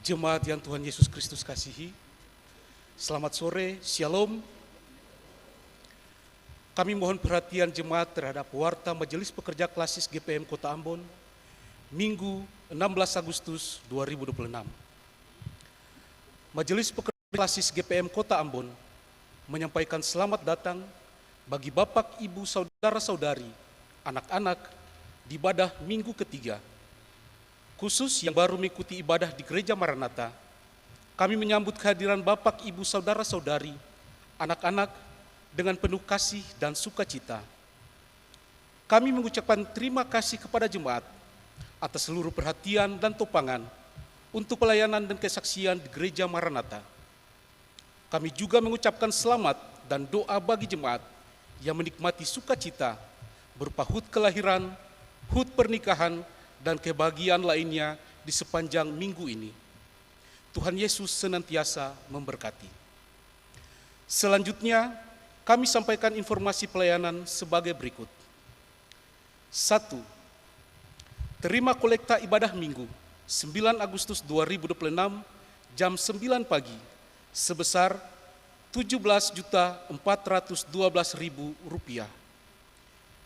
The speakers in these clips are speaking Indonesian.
Jemaat yang Tuhan Yesus Kristus kasihi, selamat sore, Shalom. Kami mohon perhatian jemaat terhadap warta Majelis Pekerja Klasis GPM Kota Ambon, Minggu 16 Agustus 2026. Majelis Pekerja Klasis GPM Kota Ambon menyampaikan selamat datang bagi Bapak, Ibu, Saudara-saudari, anak-anak di ibadah Minggu ketiga. Khusus yang baru mengikuti ibadah di Gereja Maranatha, kami menyambut kehadiran Bapak, Ibu, Saudara-saudari, anak-anak dengan penuh kasih dan sukacita. Kami mengucapkan terima kasih kepada jemaat atas seluruh perhatian dan topangan untuk pelayanan dan kesaksian di Gereja Maranatha. Kami juga mengucapkan selamat dan doa bagi jemaat yang menikmati sukacita berupa hut kelahiran, hut pernikahan, dan kebahagiaan lainnya di sepanjang minggu ini. Tuhan Yesus senantiasa memberkati. Selanjutnya, kami sampaikan informasi pelayanan sebagai berikut. 1. Terima kolekta ibadah Minggu 9 Agustus 2026 jam 9 pagi sebesar Rp17.412.000.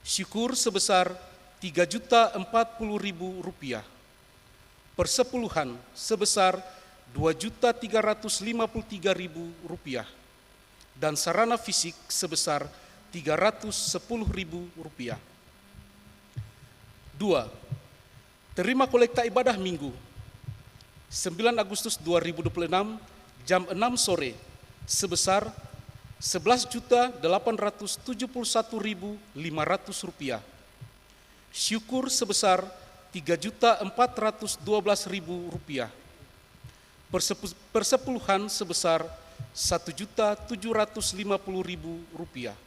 Syukur sebesar Rp3.040.000. Persepuluhan sebesar Rp2.353.000 dan sarana fisik sebesar Rp310.000. 2. Terima kolekta ibadah Minggu 9 Agustus 2026 jam 6 sore sebesar Rp11.871.500. Syukur sebesar Rp3.412.000. Persepuluhan sebesar Rp1.750.000.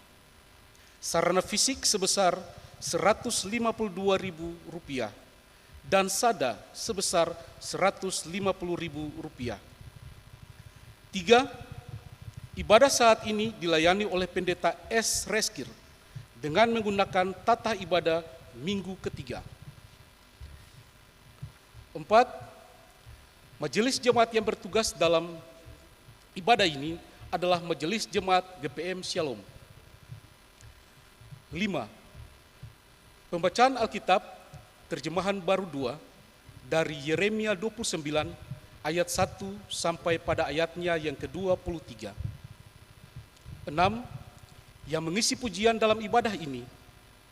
Sarana fisik sebesar Rp152.000 dan sada sebesar Rp150.000. 3. Ibadah saat ini dilayani oleh Pendeta S. Reskir dengan menggunakan tata ibadah Minggu ketiga. 4. Majelis jemaat yang bertugas dalam ibadah ini adalah Majelis Jemaat GPM Shalom. 5. Pembacaan Alkitab terjemahan baru 2 dari Yeremia 29 ayat 1 sampai pada ayatnya yang ke-23. 6. Yang mengisi pujian dalam ibadah ini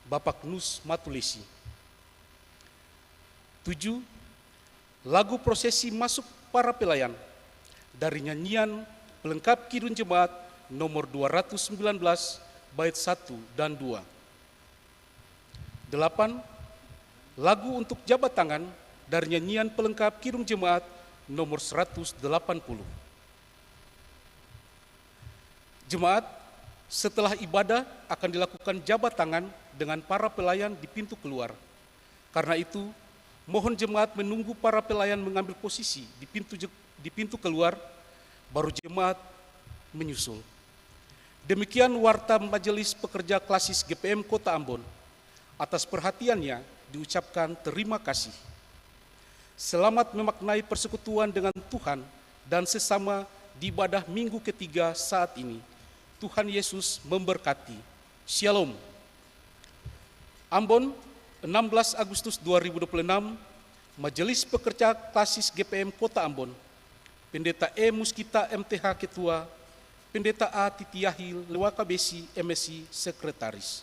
Bapak Nus Matulesi. 7. Lagu prosesi masuk para pelayan dari nyanyian pelengkap Kidung Jemaat nomor 219 bait 1 dan 2. 8. Lagu untuk jabat tangan dari nyanyian pelengkap Kidung Jemaat nomor 180. Jemaat setelah ibadah akan dilakukan jabat tangan dengan para pelayan di pintu keluar. Karena itu, mohon jemaat menunggu para pelayan mengambil posisi di pintu keluar, baru jemaat menyusul. Demikian warta Majelis Pekerja Klasis GPM Kota Ambon. Atas perhatiannya diucapkan terima kasih. Selamat memaknai persekutuan dengan Tuhan dan sesama di ibadah Minggu ketiga saat ini. Tuhan Yesus memberkati. Shalom. Ambon, 16 Agustus 2026, Majelis Pekerja Klasis GPM Kota Ambon, Pendeta E. Muskita MTH Ketua, Pendeta A. Titiahi Lewakabesi MSI Sekretaris.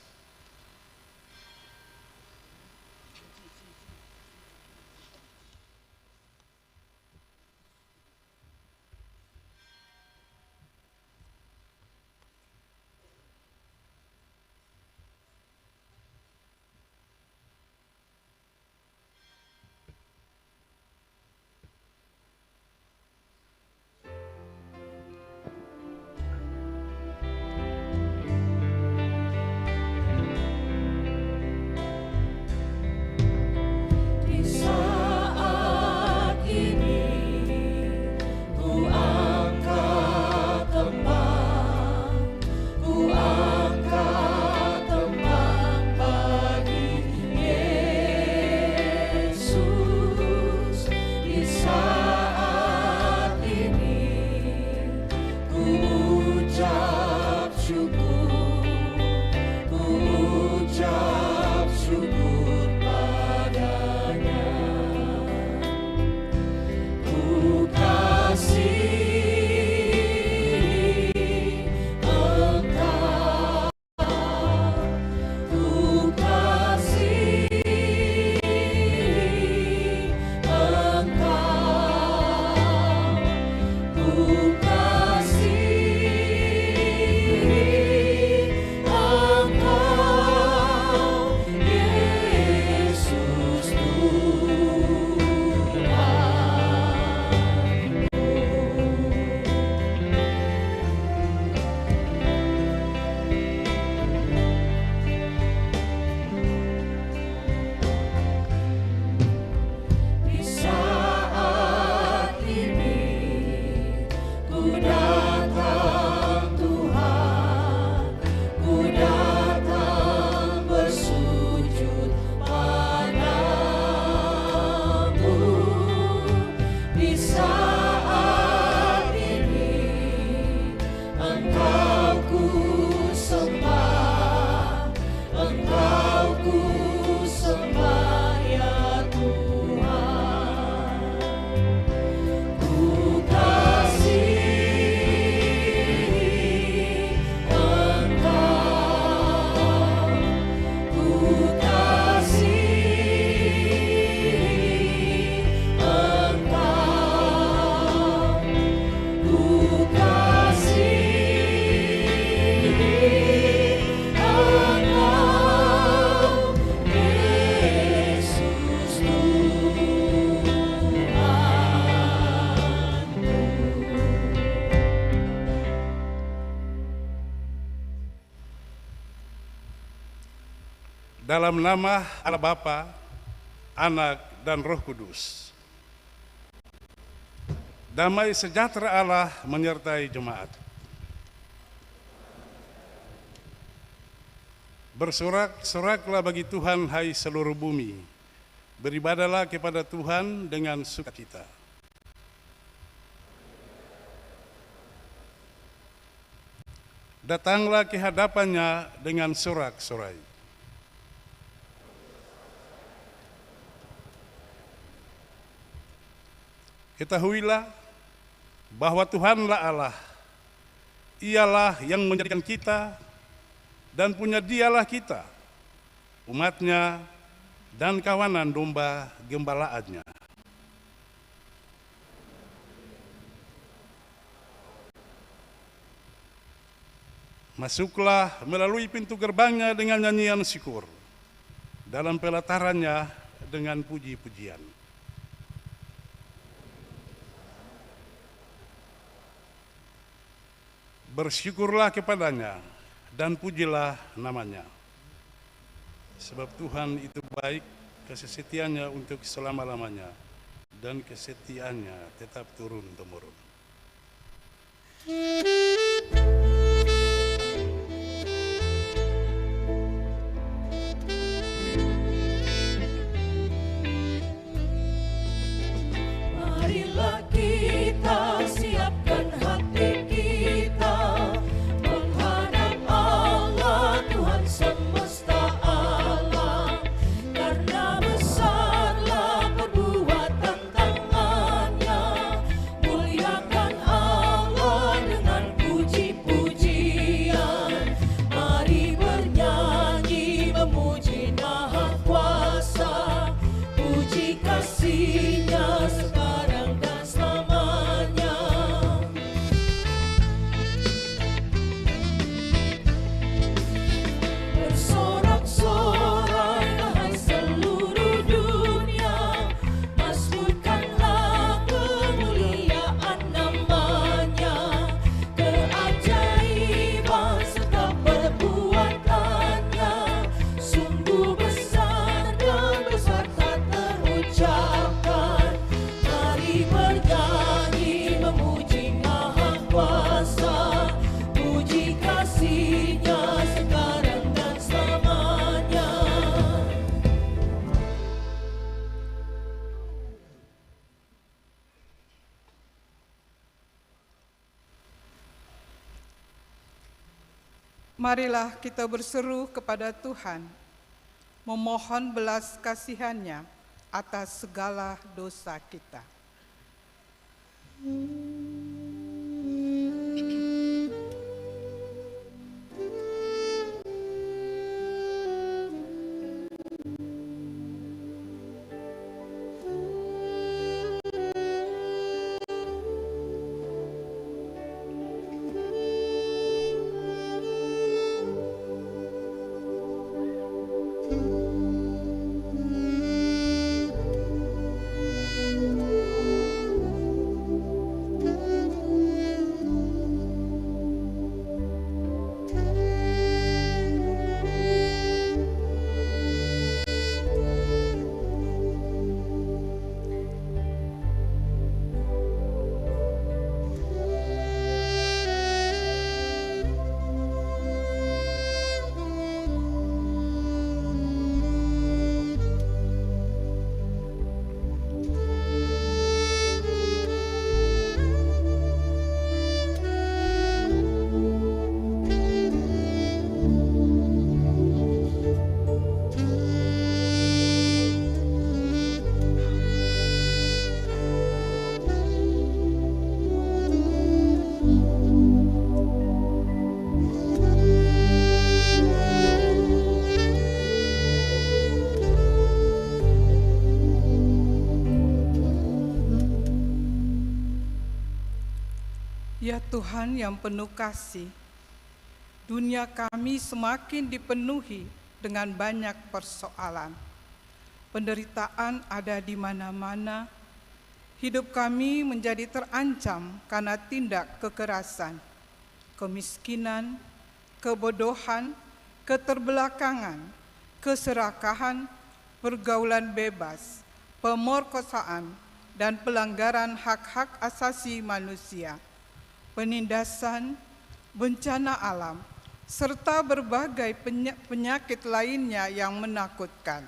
Dalam nama Allah Bapa, Anak, dan Roh Kudus. Damai sejahtera Allah menyertai jemaat. Bersorak-soraklah bagi Tuhan, hai seluruh bumi. Beribadahlah kepada Tuhan dengan sukacita. Datanglah ke hadapannya dengan sorak-sorai. Ketahuilah bahwa Tuhanlah Allah. Ialah yang menjadikan kita dan punya Dialah kita, umatnya dan kawanan domba gembalaannya. Masuklah melalui pintu gerbangnya dengan nyanyian syukur, dalam pelatarannya dengan puji-pujian. Bersyukurlah kepadanya dan pujilah namanya. Sebab Tuhan itu baik, kasih setianya untuk selama-lamanya, dan kesetiaannya tetap turun-temurun. Marilah kita siapkan hati kita menghadap Allah Tuhan semesta alam, karena besarlah perbuatan tangannya. Muliakan Allah dengan puji-pujian. Mari bernyanyi memuji Maha Kuasa, puji kasih-Nya sekarang dan selamanya. Bersorak-sorai hai seluruh dunia, masmurkanlah kemuliaan namanya. Keajaiban serta perbuatannya sungguh besar dan besar tak terucapkan. Mari bernyanyi memuji Maha Kuasa, puji kasih-Nya sekarang dan selamanya. Marilah kita berseru kepada Tuhan, memohon belas kasihan-Nya atas segala dosa kita. Ya Tuhan yang penuh kasih, dunia kami semakin dipenuhi dengan banyak persoalan. Penderitaan ada di mana-mana. Hidup kami menjadi terancam karena tindak kekerasan, kemiskinan, kebodohan, keterbelakangan, keserakahan, pergaulan bebas, pemerkosaan, dan pelanggaran hak-hak asasi manusia, penindasan, bencana alam, serta berbagai penyakit lainnya yang menakutkan.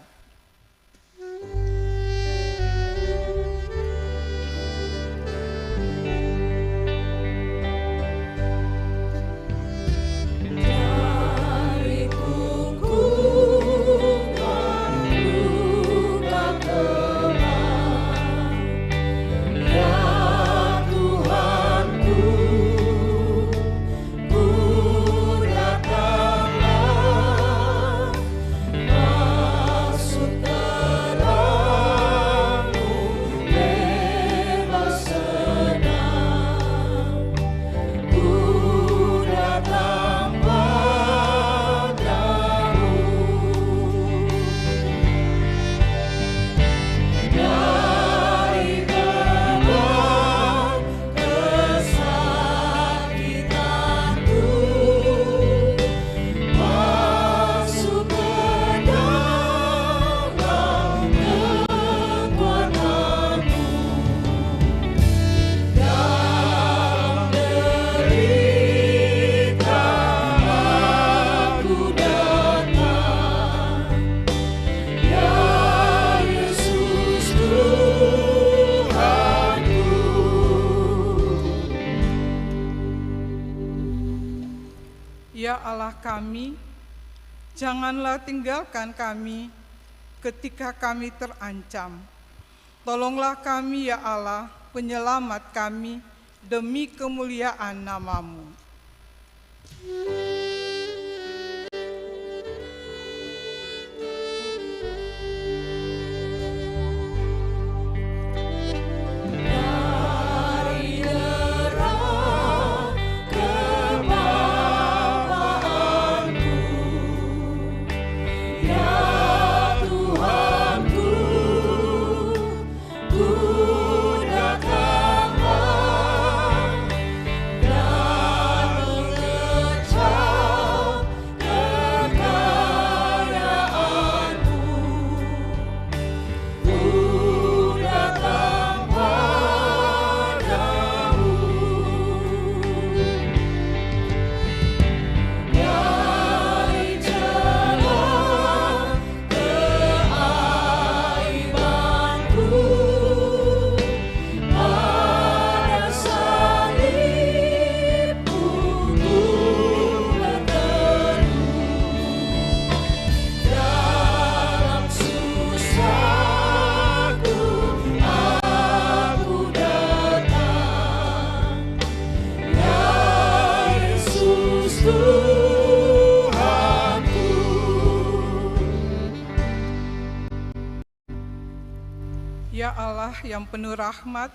Ya Allah kami, janganlah tinggalkan kami ketika kami terancam. Tolonglah kami ya Allah, penyelamat kami, demi kemuliaan nama-Mu. Ya Allah yang penuh rahmat,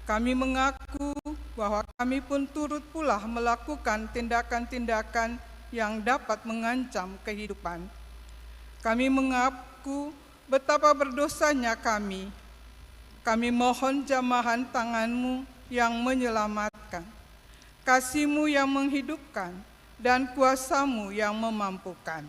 kami mengaku bahwa kami pun turut pula melakukan tindakan-tindakan yang dapat mengancam kehidupan. Kami mengaku betapa berdosanya kami. Kami mohon jamahan tangan-Mu yang menyelamatkan, kasih-Mu yang menghidupkan, dan kuasa-Mu yang memampukan.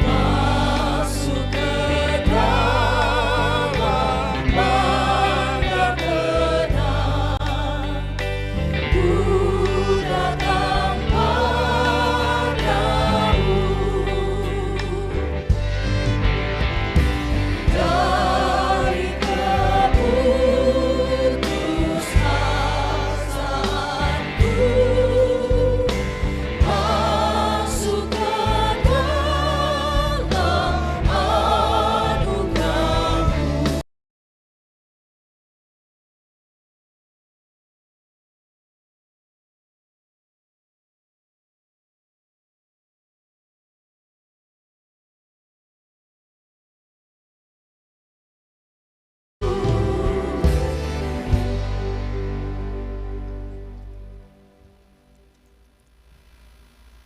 Masuk ke dalam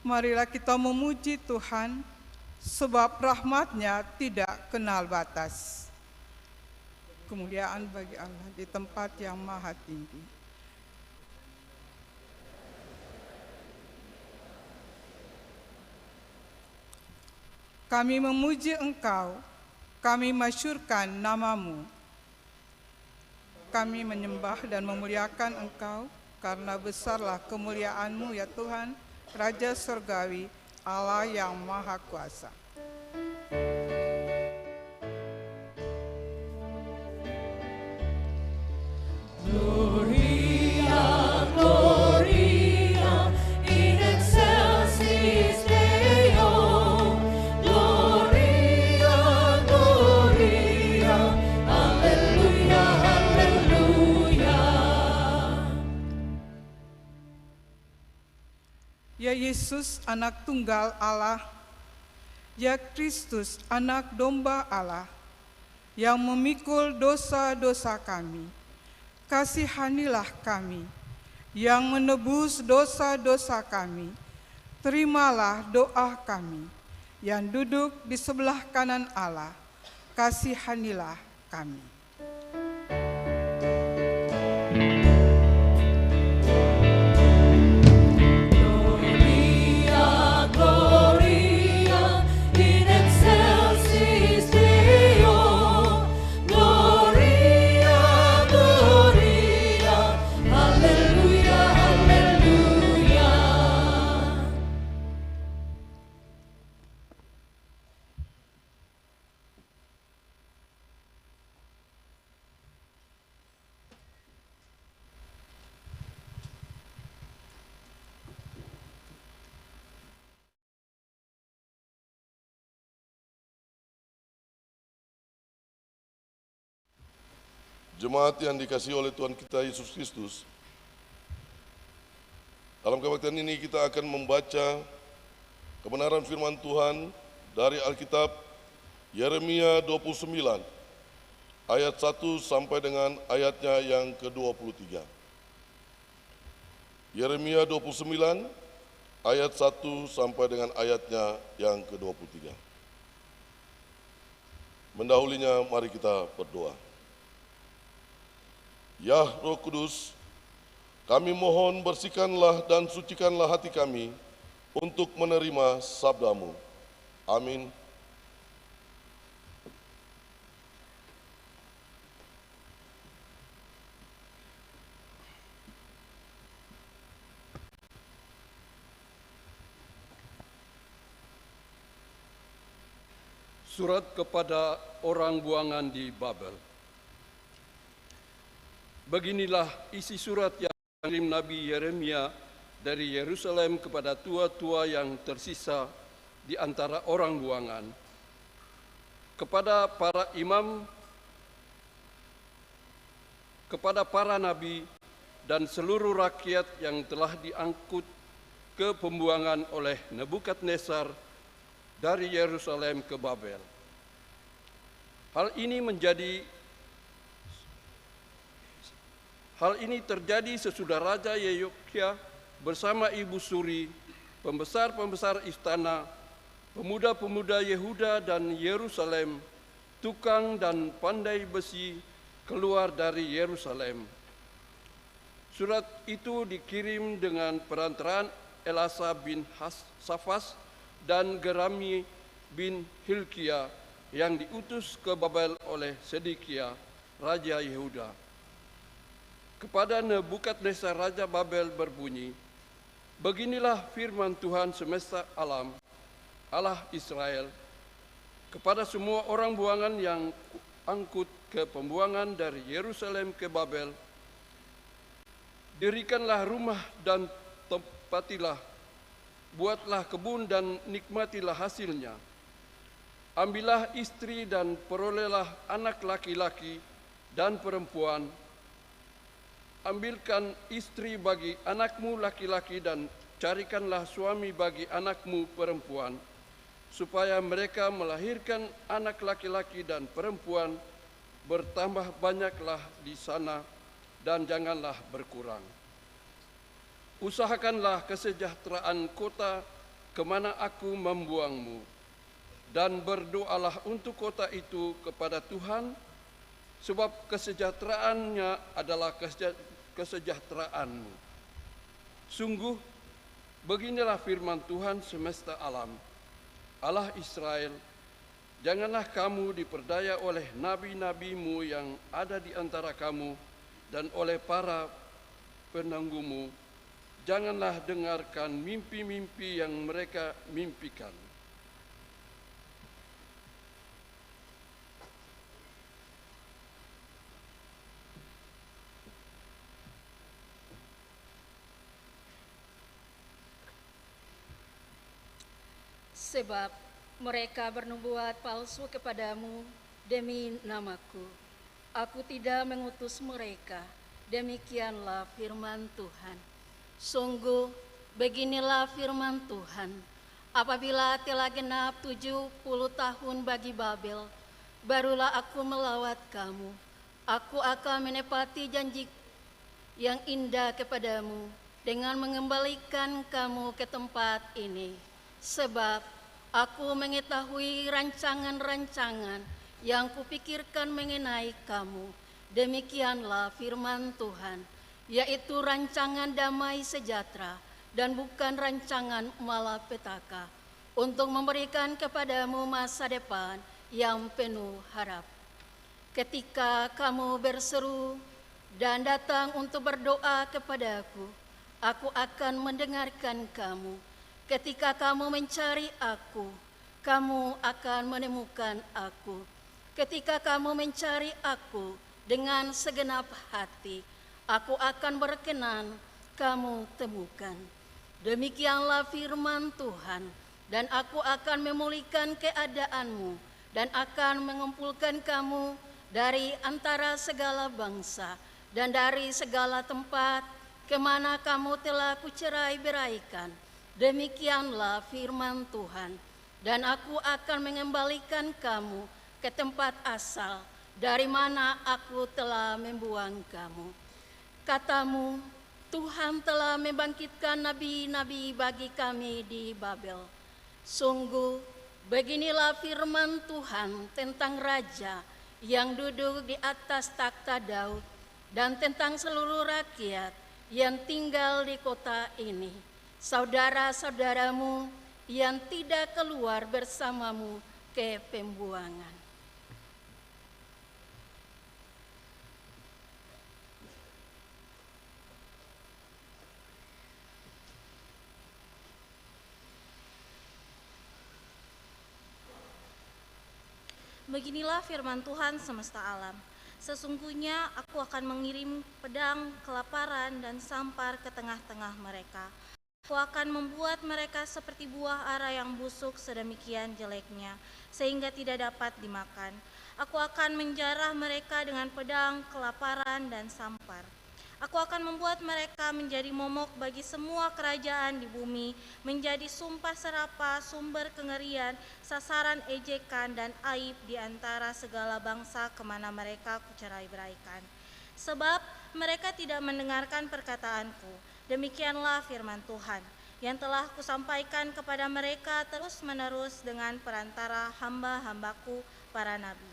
Marilah kita memuji Tuhan, sebab rahmat-Nya tidak kenal batas. Kemuliaan bagi Allah di tempat yang maha tinggi. Kami memuji Engkau, kami masyurkan nama-Mu. Kami menyembah dan memuliakan Engkau, karena besarlah kemuliaan-Mu ya Tuhan, Raja Surgawi, Allah yang Maha Kuasa. Gloria, Gloria, in excelsis Deo. Gloria, Gloria, Alleluia, Alleluia. Ya Yesus, anak tunggal Allah, ya Kristus, anak domba Allah, yang memikul dosa-dosa kami, kasihanilah kami. Yang menebus dosa-dosa kami, terimalah doa kami. Yang duduk di sebelah kanan Allah, kasihanilah kami. Gloria, Gloria, in excelsis Deo. Gloria, Gloria, Alleluia, Alleluia. Jemaat yang dikasihi oleh Tuhan kita Yesus Kristus, dalam kebaktian ini kita akan membaca kebenaran firman Tuhan dari Alkitab Yeremia 29 ayat 1 sampai dengan ayatnya yang ke-23. Yeremia 29 ayat 1 sampai dengan ayatnya yang ke-23. Mendahulinya mari kita berdoa. Ya Roh Kudus, kami mohon bersihkanlah dan sucikanlah hati kami untuk menerima sabda-Mu. Amin. Surat kepada orang buangan di Babel. Beginilah isi surat yang dikirim Nabi Yeremia dari Yerusalem kepada tua-tua yang tersisa di antara orang buangan, kepada para imam, kepada para nabi, dan seluruh rakyat yang telah diangkut ke pembuangan oleh Nebukadnezar dari Yerusalem ke Babel. Hal ini terjadi sesudah Raja Yehoyakya bersama Ibu Suri, pembesar-pembesar istana, pemuda-pemuda Yehuda dan Yerusalem, tukang dan pandai besi keluar dari Yerusalem. Surat itu dikirim dengan perantaraan Elasa bin Safas dan Gerami bin Hilkia yang diutus ke Babel oleh Sedekia, Raja Yehuda. Kepada Nebukadnezar Raja Babel berbunyi, beginilah firman Tuhan semesta alam, Allah Israel, kepada semua orang buangan yang angkut ke pembuangan dari Yerusalem ke Babel, dirikanlah rumah dan tempatilah, buatlah kebun dan nikmatilah hasilnya. Ambillah istri dan perolehlah anak laki-laki dan perempuan. Ambilkan istri bagi anakmu laki-laki dan carikanlah suami bagi anakmu perempuan, supaya mereka melahirkan anak laki-laki dan perempuan, bertambah banyaklah di sana dan janganlah berkurang. Usahakanlah kesejahteraan kota kemana aku membuangmu. Dan berdoalah untuk kota itu kepada Tuhan, sebab kesejahteraannya adalah kesejahteraanmu. Sungguh, beginilah firman Tuhan semesta alam, Allah Israel, janganlah kamu diperdaya oleh nabi-nabimu yang ada di antara kamu dan oleh para penanggumu. Janganlah dengarkan mimpi-mimpi yang mereka mimpikan. Sebab mereka bernubuat palsu kepadamu demi namaku. Aku tidak mengutus mereka. Demikianlah firman Tuhan. Sungguh, beginilah firman Tuhan. Apabila telah genap 70 tahun bagi Babel, barulah aku melawat kamu. Aku akan menepati janji yang indah kepadamu dengan mengembalikan kamu ke tempat ini. Sebab aku mengetahui rancangan-rancangan yang kupikirkan mengenai kamu. Demikianlah firman Tuhan, yaitu rancangan damai sejahtera dan bukan rancangan malapetaka, untuk memberikan kepadamu masa depan yang penuh harap. Ketika kamu berseru dan datang untuk berdoa kepadaku, aku akan mendengarkan kamu. Ketika kamu mencari aku, kamu akan menemukan aku. Ketika kamu mencari aku dengan segenap hati, aku akan berkenan kamu temukan. Demikianlah firman Tuhan, dan aku akan memulihkan keadaanmu dan akan mengumpulkan kamu dari antara segala bangsa dan dari segala tempat kemana kamu telah kucerai-beraikan. Demikianlah firman Tuhan, dan aku akan mengembalikan kamu ke tempat asal dari mana aku telah membuang kamu. Katamu, Tuhan telah membangkitkan nabi-nabi bagi kami di Babel. Sungguh, beginilah firman Tuhan tentang raja yang duduk di atas takhta Daud dan tentang seluruh rakyat yang tinggal di kota ini. Saudara-saudaramu yang tidak keluar bersamamu ke pembuangan. Beginilah firman Tuhan semesta alam. Sesungguhnya aku akan mengirim pedang, kelaparan, dan sampar ke tengah-tengah mereka. Aku akan membuat mereka seperti buah ara yang busuk sedemikian jeleknya, sehingga tidak dapat dimakan. Aku akan menjarah mereka dengan pedang, kelaparan, dan sampar. Aku akan membuat mereka menjadi momok bagi semua kerajaan di bumi, menjadi sumpah serapah, sumber kengerian, sasaran ejekan, dan aib di antara segala bangsa kemana mereka kucerai-beraikan. Sebab mereka tidak mendengarkan perkataanku. Demikianlah firman Tuhan yang telah kusampaikan kepada mereka terus-menerus dengan perantara hamba-hambaku para nabi.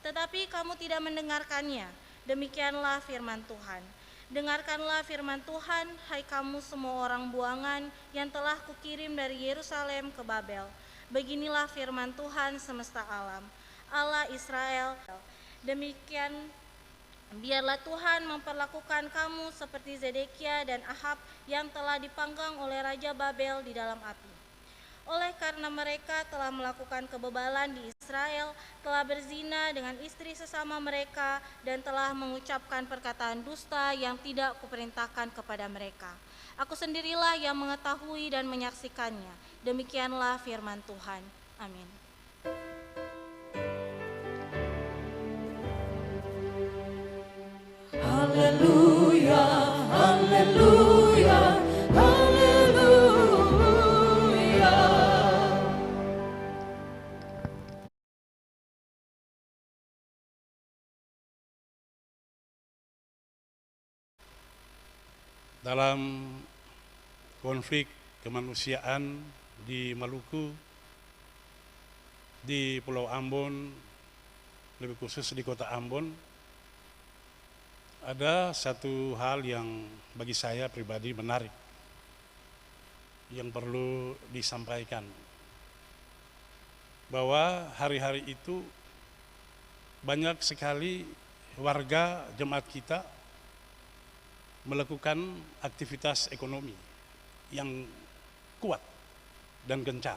Tetapi kamu tidak mendengarkannya. Demikianlah firman Tuhan. Dengarkanlah firman Tuhan, hai kamu semua orang buangan yang telah kukirim dari Yerusalem ke Babel. Beginilah firman Tuhan semesta alam, Allah Israel. Demikian biarlah Tuhan memperlakukan kamu seperti Zedekia dan Ahab yang telah dipanggang oleh Raja Babel di dalam api. Oleh karena mereka telah melakukan kebebalan di Israel, telah berzina dengan istri sesama mereka, dan telah mengucapkan perkataan dusta yang tidak kuperintahkan kepada mereka. Aku sendirilah yang mengetahui dan menyaksikannya. Demikianlah firman Tuhan. Amin. Haleluya, haleluya, haleluya. Dalam konflik kemanusiaan di Maluku, di Pulau Ambon, lebih khusus di kota Ambon, ada satu hal yang bagi saya pribadi menarik yang perlu disampaikan, bahwa hari-hari itu banyak sekali warga jemaat kita melakukan aktivitas ekonomi yang kuat dan gencar.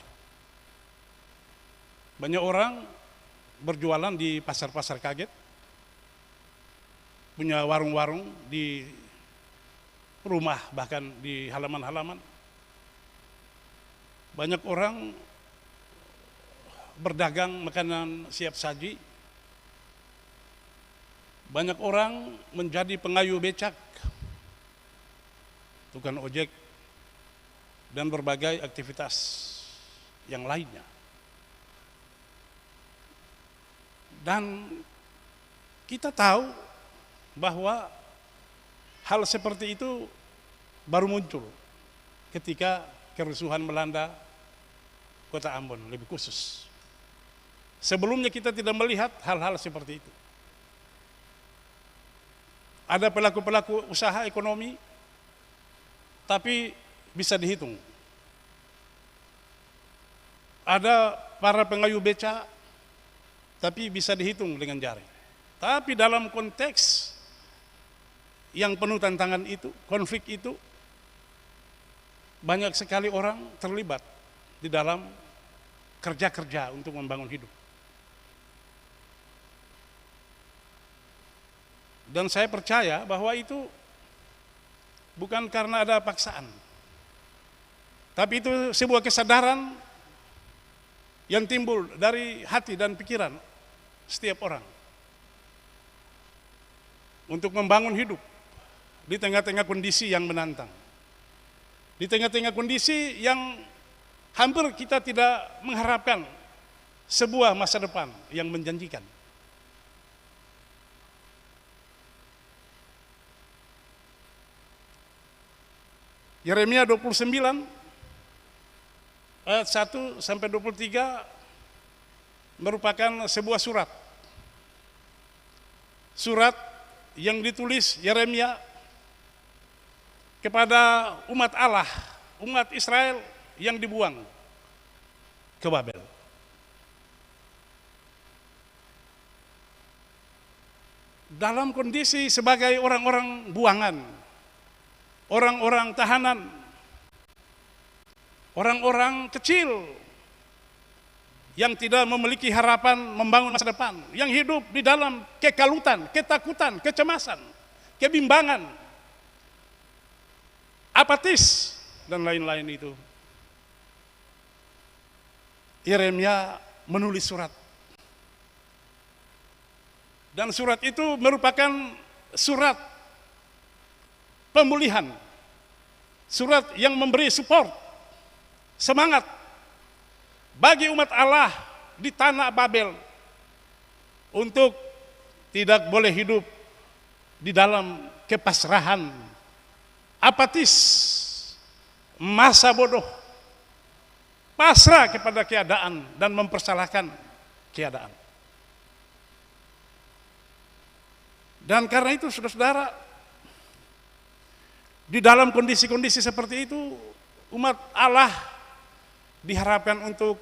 Banyak orang berjualan di pasar-pasar kaget, punya warung-warung di rumah, bahkan di halaman-halaman. Banyak orang berdagang makanan siap saji. Banyak orang menjadi pengayuh becak, tukang ojek, dan berbagai aktivitas yang lainnya. Dan kita tahu bahwa hal seperti itu baru muncul ketika kerusuhan melanda kota Ambon lebih khusus. Sebelumnya kita tidak melihat hal-hal seperti itu. Ada pelaku-pelaku usaha ekonomi, tapi bisa dihitung. Ada para pengayuh beca, tapi bisa dihitung dengan jari. Tapi dalam konteks yang penuh tantangan itu, konflik itu, banyak sekali orang terlibat di dalam kerja-kerja untuk membangun hidup. Dan saya percaya bahwa itu bukan karena ada paksaan, tapi itu sebuah kesadaran yang timbul dari hati dan pikiran setiap orang untuk membangun hidup di tengah-tengah kondisi yang menantang, di tengah-tengah kondisi yang hampir kita tidak mengharapkan sebuah masa depan yang menjanjikan. Yeremia 29 ayat 1 sampai 23 merupakan sebuah surat. Surat yang ditulis Yeremia kepada umat Allah, umat Israel yang dibuang ke Babel. Dalam kondisi sebagai orang-orang buangan, orang-orang tahanan, orang-orang kecil yang tidak memiliki harapan membangun masa depan, yang hidup di dalam kekalutan, ketakutan, kecemasan, kebimbangan, apatis, dan lain-lain itu. Yeremia menulis surat. Dan surat itu merupakan surat pemulihan, surat yang memberi support, semangat bagi umat Allah di tanah Babel untuk tidak boleh hidup di dalam kepasrahan, apatis, masa bodoh, pasrah kepada keadaan dan mempersalahkan keadaan. Dan karena itu saudara-saudara, di dalam kondisi-kondisi seperti itu, umat Allah diharapkan untuk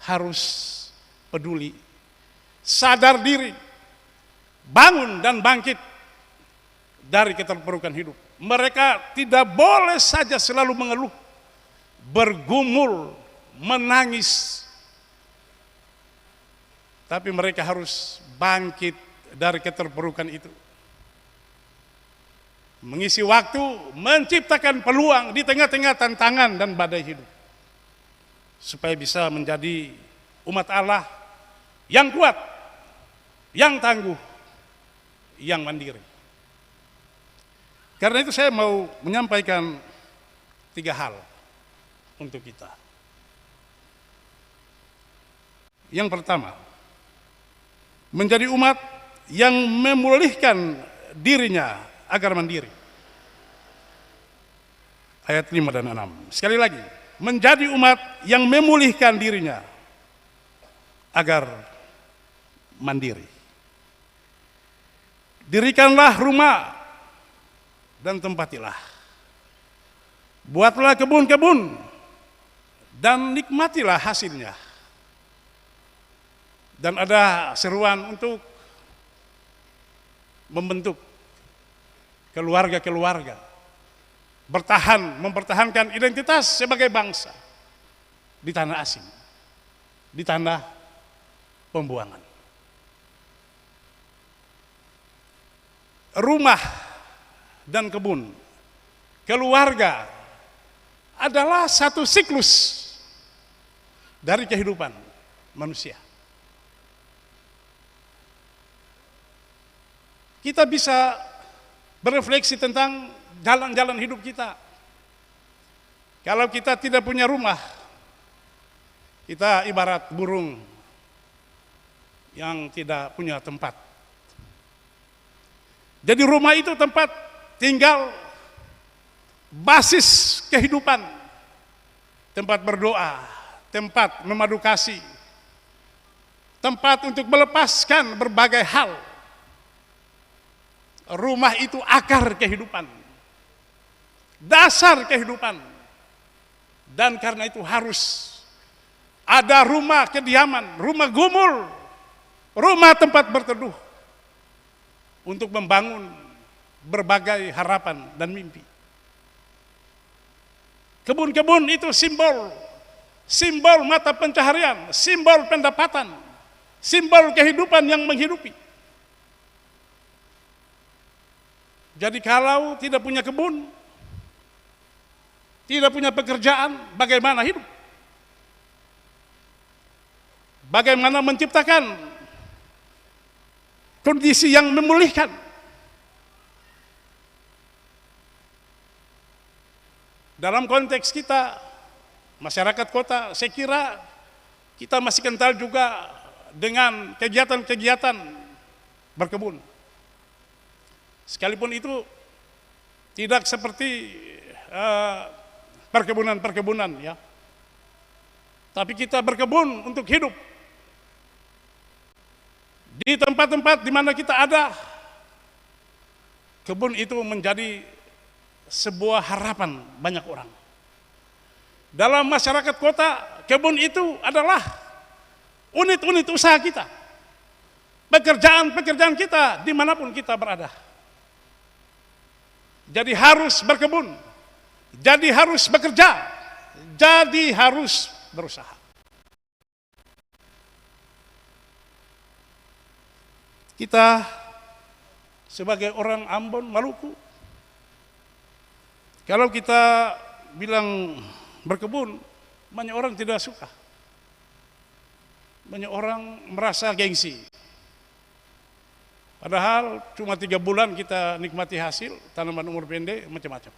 harus peduli, sadar diri, bangun dan bangkit dari keterpurukan hidup. Mereka tidak boleh saja selalu mengeluh, bergumul, menangis, tapi mereka harus bangkit dari keterpurukan itu, mengisi waktu, menciptakan peluang di tengah-tengah tantangan dan badai hidup, supaya bisa menjadi umat Allah yang kuat, yang tangguh, yang mandiri. Karena itu saya mau menyampaikan 3 hal untuk kita. Yang pertama, menjadi umat yang memulihkan dirinya agar mandiri. Ayat 5 dan 6. Sekali lagi, menjadi umat yang memulihkan dirinya agar mandiri. Dirikanlah rumah dan tempatilah. Buatlah kebun-kebun dan nikmatilah hasilnya. Dan ada seruan untuk membentuk keluarga-keluarga, mempertahankan identitas sebagai bangsa di tanah asing, di tanah pembuangan. Rumah dan kebun, keluarga adalah satu siklus dari kehidupan manusia. Kita bisa berefleksi tentang jalan-jalan hidup kita. Kalau kita tidak punya rumah, kita ibarat burung yang tidak punya tempat. Jadi rumah itu tempat tinggal, basis kehidupan, tempat berdoa, tempat memadu kasih, tempat untuk melepaskan berbagai hal. Rumah itu akar kehidupan, dasar kehidupan, dan karena itu harus ada rumah kediaman, rumah gumul, rumah tempat berteduh untuk membangun berbagai harapan dan mimpi. Kebun-kebun itu simbol mata pencaharian, simbol pendapatan, simbol kehidupan yang menghidupi. Jadi kalau tidak punya kebun, tidak punya pekerjaan, bagaimana hidup? Bagaimana menciptakan kondisi yang memulihkan? Dalam konteks kita, masyarakat kota, saya kira kita masih kental juga dengan kegiatan-kegiatan berkebun. Sekalipun itu tidak seperti perkebunan-perkebunan, ya. Tapi kita berkebun untuk hidup. Di tempat-tempat di mana kita ada, kebun itu menjadi sebuah harapan banyak orang. Dalam masyarakat kota, kebun itu adalah unit-unit usaha kita. Pekerjaan-pekerjaan kita dimanapun kita berada. Jadi harus berkebun, jadi harus bekerja, jadi harus berusaha. Kita sebagai orang Ambon, Maluku, kalau kita bilang berkebun, banyak orang tidak suka. Banyak orang merasa gengsi. Padahal cuma 3 bulan kita nikmati hasil, tanaman umur pendek, macam-macam.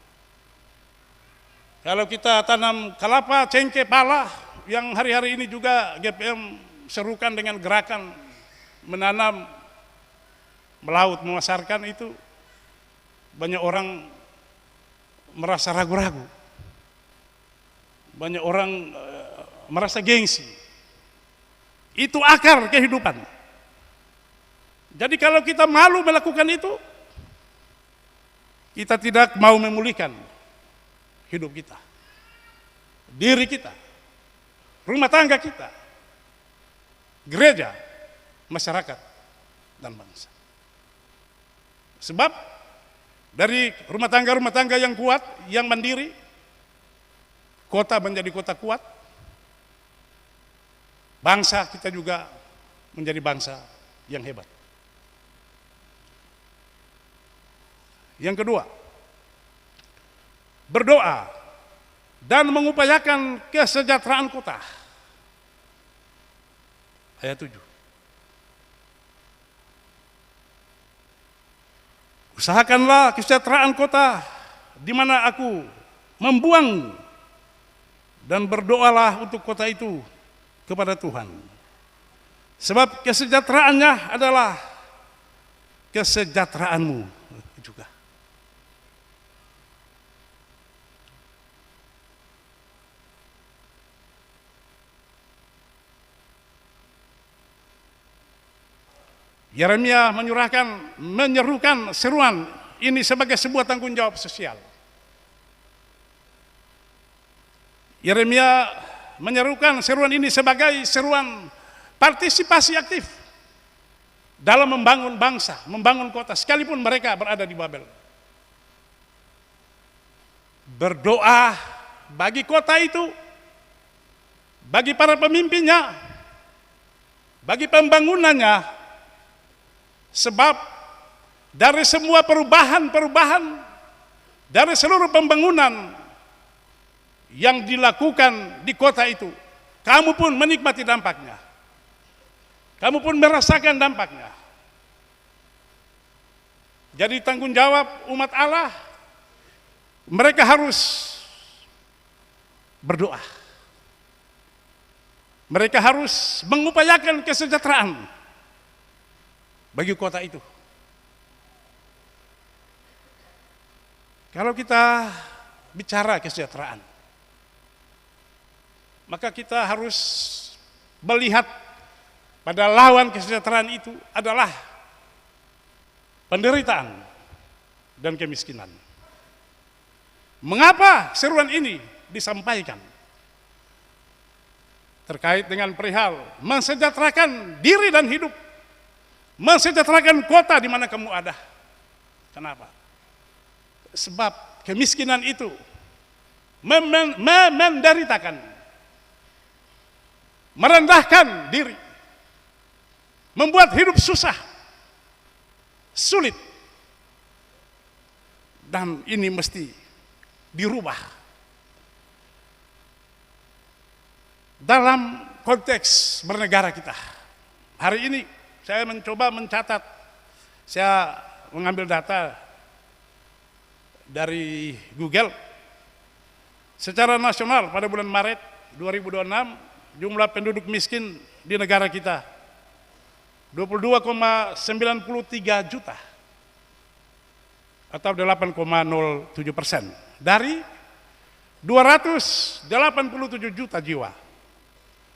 Kalau kita tanam kelapa, cengkeh, pala, yang hari-hari ini juga GPM serukan dengan gerakan menanam, melaut, memasarkan itu, banyak orang merasa ragu-ragu. Banyak orang merasa gengsi. Itu akar kehidupan. Jadi kalau kita malu melakukan itu, kita tidak mau memulihkan hidup kita, diri kita, rumah tangga kita, gereja, masyarakat, dan bangsa. Sebab dari rumah tangga yang kuat, yang mandiri, kota menjadi kota kuat, bangsa kita juga menjadi bangsa yang hebat. Yang kedua, berdoa dan mengupayakan kesejahteraan kota. Ayat 7. Usahakanlah kesejahteraan kota di mana aku membuang, dan berdoalah untuk kota itu kepada Tuhan. Sebab kesejahteraannya adalah kesejahteraanmu juga. Yeremia menyerukan seruan ini sebagai sebuah tanggung jawab sosial. Yeremia menyerukan seruan ini sebagai seruan partisipasi aktif dalam membangun bangsa, membangun kota, sekalipun mereka berada di Babel. Berdoa bagi kota itu, bagi para pemimpinnya, bagi pembangunannya, sebab dari semua perubahan, dari seluruh pembangunan yang dilakukan di kota itu, kamu pun menikmati dampaknya. Kamu pun merasakan dampaknya. Jadi tanggung jawab umat Allah, mereka harus berdoa. Mereka harus mengupayakan kesejahteraan bagi kota itu. Kalau kita bicara kesejahteraan, maka kita harus melihat pada lawan kesejahteraan itu adalah penderitaan dan kemiskinan. Mengapa seruan ini disampaikan? Terkait dengan perihal mensejahterakan diri dan hidup, mensejahterakan kota di mana kamu ada. Kenapa? Sebab kemiskinan itu menderitakan, merendahkan diri, membuat hidup susah, sulit, dan ini mesti dirubah. Dalam konteks bernegara kita, hari ini saya mencoba mencatat, saya mengambil data dari Google. Secara nasional pada bulan Maret 2026, jumlah penduduk miskin di negara kita 22,93 juta atau 8,07% dari 287 juta jiwa.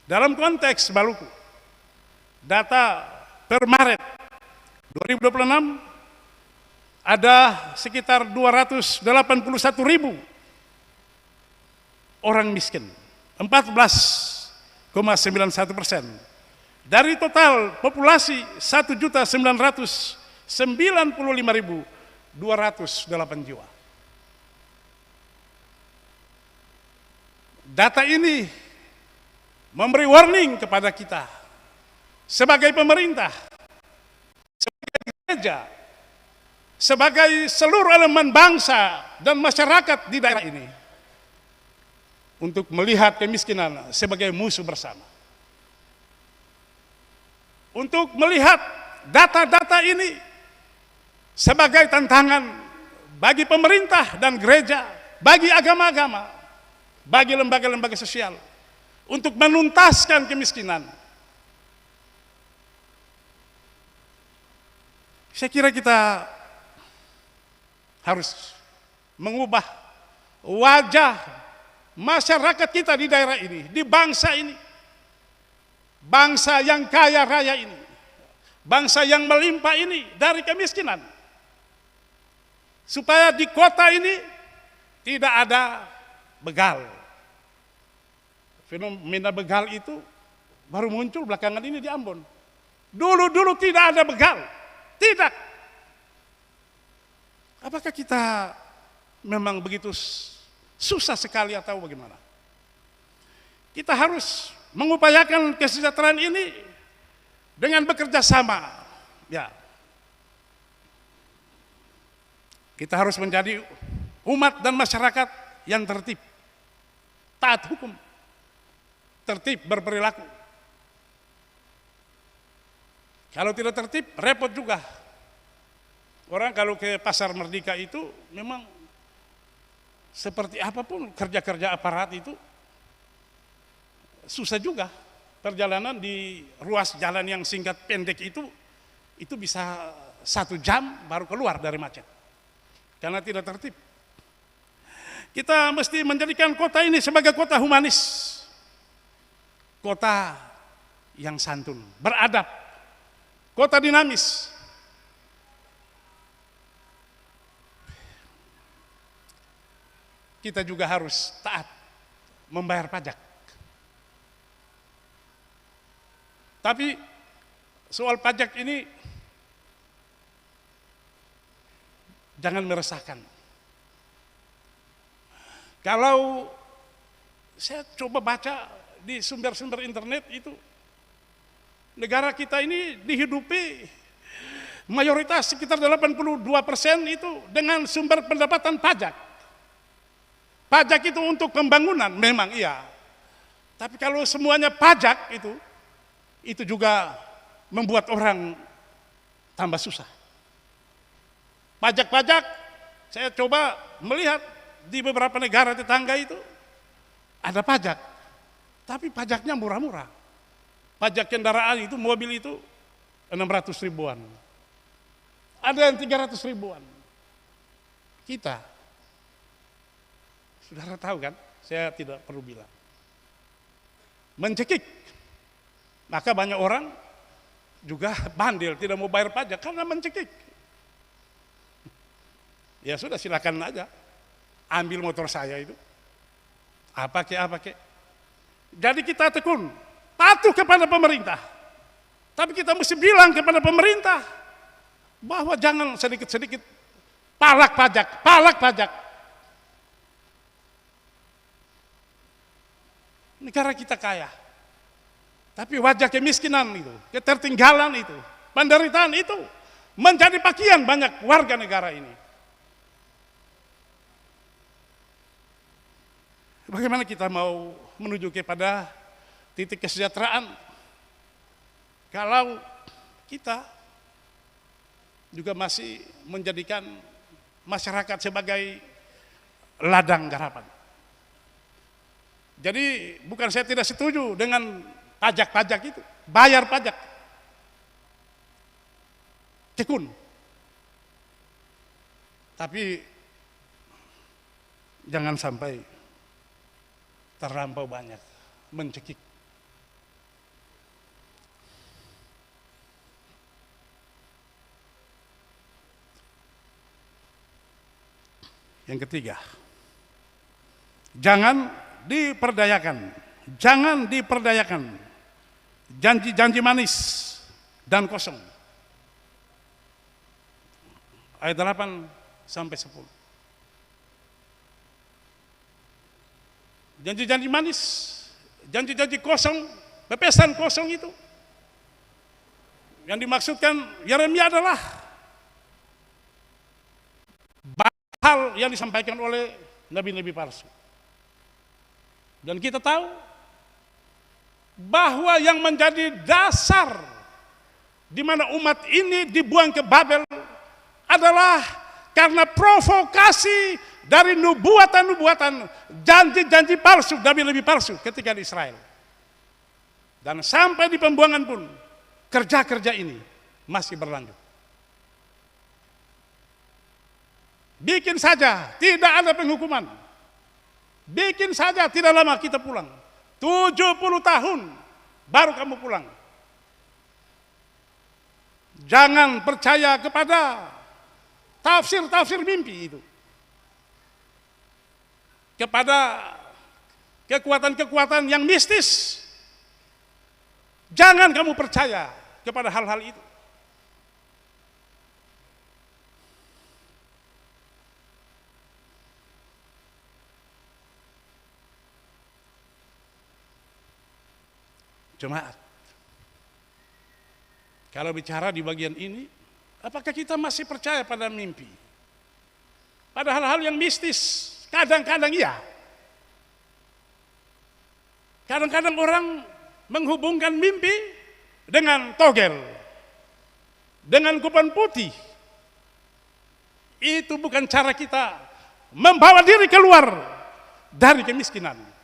Dalam konteks Maluku, data per Maret 2026 ada sekitar 281.000 orang miskin, 14,91%. Dari total populasi 1.995.208 jiwa. Data ini memberi warning kepada kita sebagai pemerintah, sebagai gereja, sebagai seluruh elemen bangsa dan masyarakat di daerah ini untuk melihat kemiskinan sebagai musuh bersama. Untuk melihat data-data ini sebagai tantangan bagi pemerintah dan gereja, bagi agama-agama, bagi lembaga-lembaga sosial untuk menuntaskan kemiskinan. Saya kira kita harus mengubah wajah masyarakat kita di daerah ini, di bangsa ini. Bangsa yang kaya raya ini, bangsa yang melimpah ini dari kemiskinan. Supaya di kota ini tidak ada begal. Fenomena begal itu baru muncul belakangan ini di Ambon. Dulu tidak ada begal. Tidak. Apakah kita memang begitu susah sekali atau bagaimana? Kita harus mengupayakan kesejahteraan ini dengan bekerja sama. Ya. Kita harus menjadi umat dan masyarakat yang tertib, taat hukum, tertib berperilaku. Kalau tidak tertib, repot juga. Orang kalau ke Pasar Merdeka itu memang seperti apapun kerja-kerja aparat itu susah juga. Perjalanan di ruas jalan yang singkat pendek itu bisa 1 jam baru keluar dari macet. Karena tidak tertib. Kita mesti menjadikan kota ini sebagai kota humanis. Kota yang santun, beradab, kota dinamis. Kita juga harus taat membayar pajak. Tapi soal pajak ini jangan meresahkan. Kalau saya coba baca di sumber-sumber internet itu, negara kita ini dihidupi mayoritas sekitar 82% itu dengan sumber pendapatan pajak. Pajak itu untuk pembangunan, memang iya. Tapi kalau semuanya pajak itu juga membuat orang tambah susah. Pajak-pajak, saya coba melihat di beberapa negara tetangga itu ada pajak, tapi pajaknya murah-murah. Pajak kendaraan itu, mobil itu 600 ribuan. Ada yang 300 ribuan. Kita, saudara tahu kan, saya tidak perlu bilang. Mencekik. Maka banyak orang juga bandel, tidak mau bayar pajak karena mencekik. Ya sudah, silakan aja. Ambil motor saya itu. Apa kek. Jadi kita tekun, patuh kepada pemerintah. Tapi kita mesti bilang kepada pemerintah bahwa jangan sedikit-sedikit palak pajak. Negara kita kaya, tapi wajah kemiskinan itu, ketertinggalan itu, penderitaan itu menjadi pakaian banyak warga negara ini. Bagaimana kita mau menuju kepada titik kesejahteraan kalau kita juga masih menjadikan masyarakat sebagai ladang garapan? Jadi bukan saya tidak setuju dengan pajak-pajak itu, bayar pajak. Tekun. Tapi jangan sampai terlampau banyak mencekik. Yang ketiga, jangan diperdayakan janji-janji manis dan kosong. Ayat 8 sampai 10. Janji-janji manis, janji-janji kosong, pepesan kosong itu yang dimaksudkan Yeremia adalah hal yang disampaikan oleh nabi-nabi palsu. Dan kita tahu bahwa yang menjadi dasar di mana umat ini dibuang ke Babel adalah karena provokasi dari nubuatan-nubuatan, janji-janji palsu, nabi-nabi palsu ketika di Israel. Dan sampai di pembuangan pun kerja-kerja ini masih berlanjut. Bikin saja, tidak ada penghukuman. Bikin saja, tidak lama kita pulang. 70 tahun baru kamu pulang. Jangan percaya kepada tafsir-tafsir mimpi itu. Kepada kekuatan-kekuatan yang mistis. Jangan kamu percaya kepada hal-hal itu. Jemaat, kalau bicara di bagian ini, apakah kita masih percaya pada mimpi? Pada hal-hal yang mistis, kadang-kadang iya. Kadang-kadang orang menghubungkan mimpi dengan togel, dengan kupan putih. Itu bukan cara kita membawa diri keluar dari kemiskinan.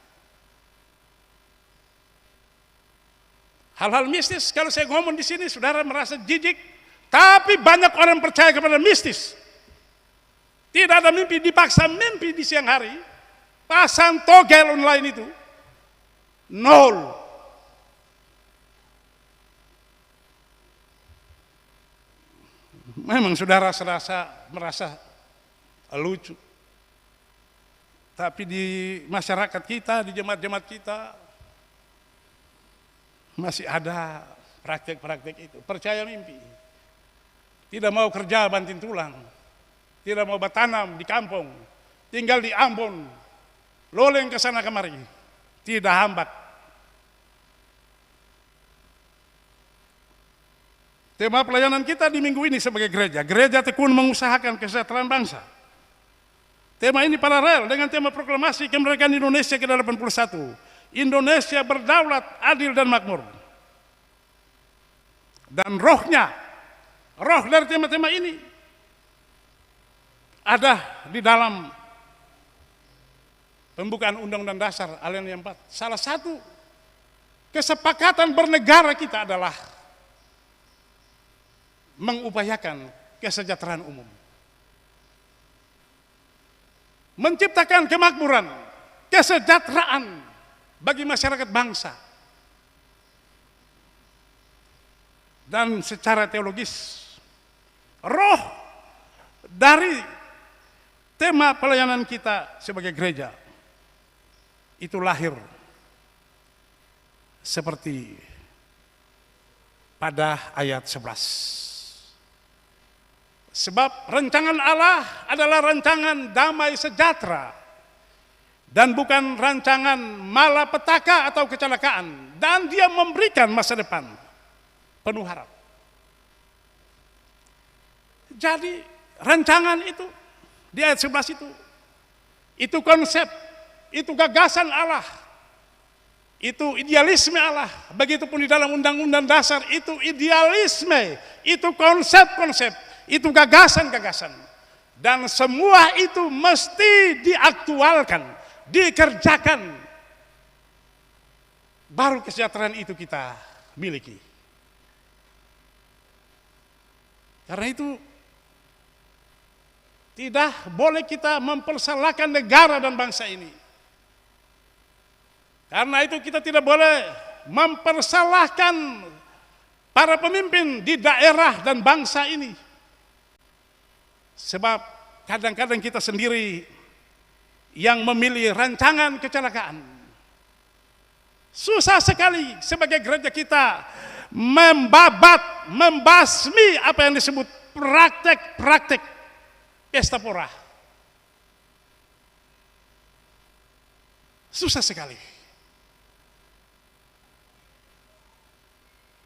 Hal-hal mistis, kalau saya ngomong di sini, saudara merasa jijik, tapi banyak orang percaya kepada mistis. Tidak ada mimpi, dipaksa mimpi di siang hari, pasang togel online itu, 0. Memang saudara merasa lucu. Tapi di masyarakat kita, di jemaat-jemaat kita, masih ada praktek-praktek itu. Percaya mimpi. Tidak mau kerja banting tulang. Tidak mau bertanam di kampung. Tinggal di Ambon. Loleng ke sana kemari. Tidak hambat. Tema pelayanan kita di minggu ini sebagai gereja. Gereja tekun mengusahakan kesejahteraan bangsa. Tema ini paralel dengan tema proklamasi kemerdekaan Indonesia ke-81. Indonesia berdaulat, adil dan makmur. Dan roh dari tema-tema ini ada di dalam pembukaan Undang-Undang Dasar Alinea 4. Salah satu kesepakatan bernegara kita adalah mengupayakan kesejahteraan umum. Menciptakan kemakmuran, kesejahteraan bagi masyarakat bangsa. Dan secara teologis, roh dari tema pelayanan kita sebagai gereja itu lahir seperti pada ayat 11. Sebab rancangan Allah adalah rancangan damai sejahtera dan bukan rancangan malapetaka atau kecelakaan, dan Dia memberikan masa depan penuh harap. Jadi rancangan itu di ayat 11 itu konsep, itu gagasan Allah, itu idealisme Allah. Begitupun di dalam Undang-Undang Dasar itu idealisme, itu konsep-konsep, itu gagasan-gagasan. Dan semua itu mesti diaktualkan, dikerjakan. Baru kesejahteraan itu kita miliki. Karena itu tidak boleh kita mempersalahkan negara dan bangsa ini. Karena itu kita tidak boleh mempersalahkan para pemimpin di daerah dan bangsa ini. Sebab kadang-kadang kita sendiri yang memilih rancangan kecelakaan. Susah sekali sebagai gereja kita membabat, membasmi apa yang disebut praktek-praktek pesta pora. Susah sekali.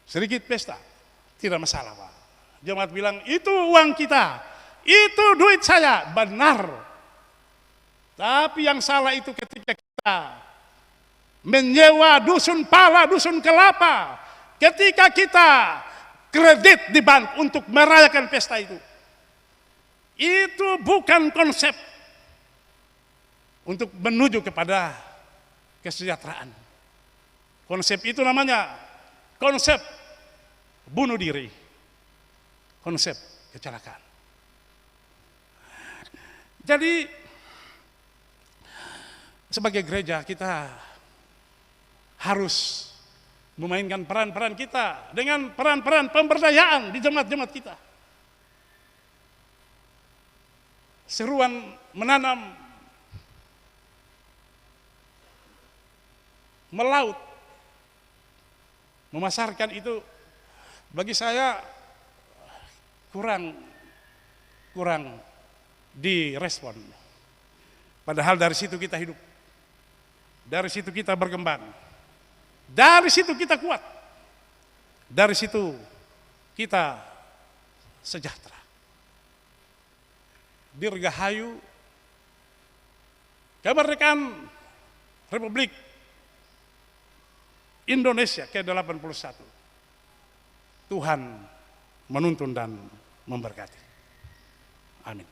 Sedikit pesta, tidak masalah, Pak. Jemaat bilang, itu uang kita, itu duit saya. Benar. Tapi yang salah itu ketika kita menyewa dusun pala, dusun kelapa. Ketika kita kredit di bank untuk merayakan pesta itu. Itu bukan konsep untuk menuju kepada kesejahteraan. Konsep itu namanya konsep bunuh diri, konsep kecelakaan. Jadi sebagai gereja kita harus memainkan peran-peran kita dengan peran-peran pemberdayaan di jemaat-jemaat kita. Seruan menanam, melaut, memasarkan itu bagi saya kurang direspon. Padahal dari situ kita hidup, dari situ kita berkembang, dari situ kita kuat, dari situ kita sejahtera. Dirgahayu kemerdekaan Republik Indonesia ke-81. Tuhan menuntun dan memberkati. Amin.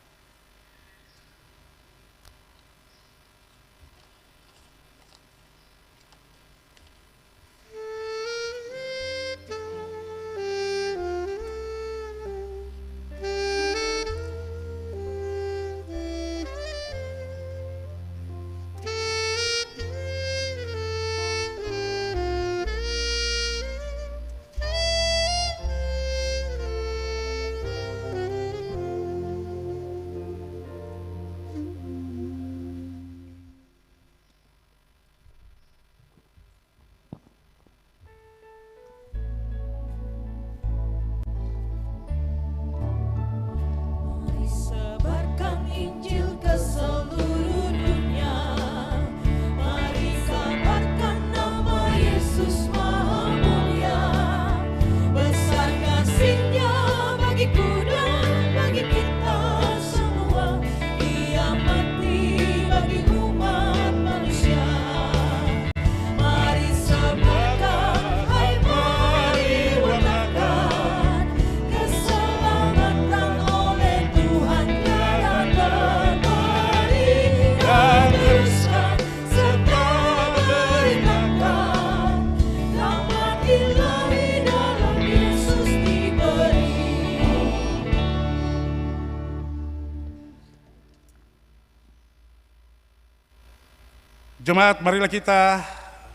Jemaat, marilah kita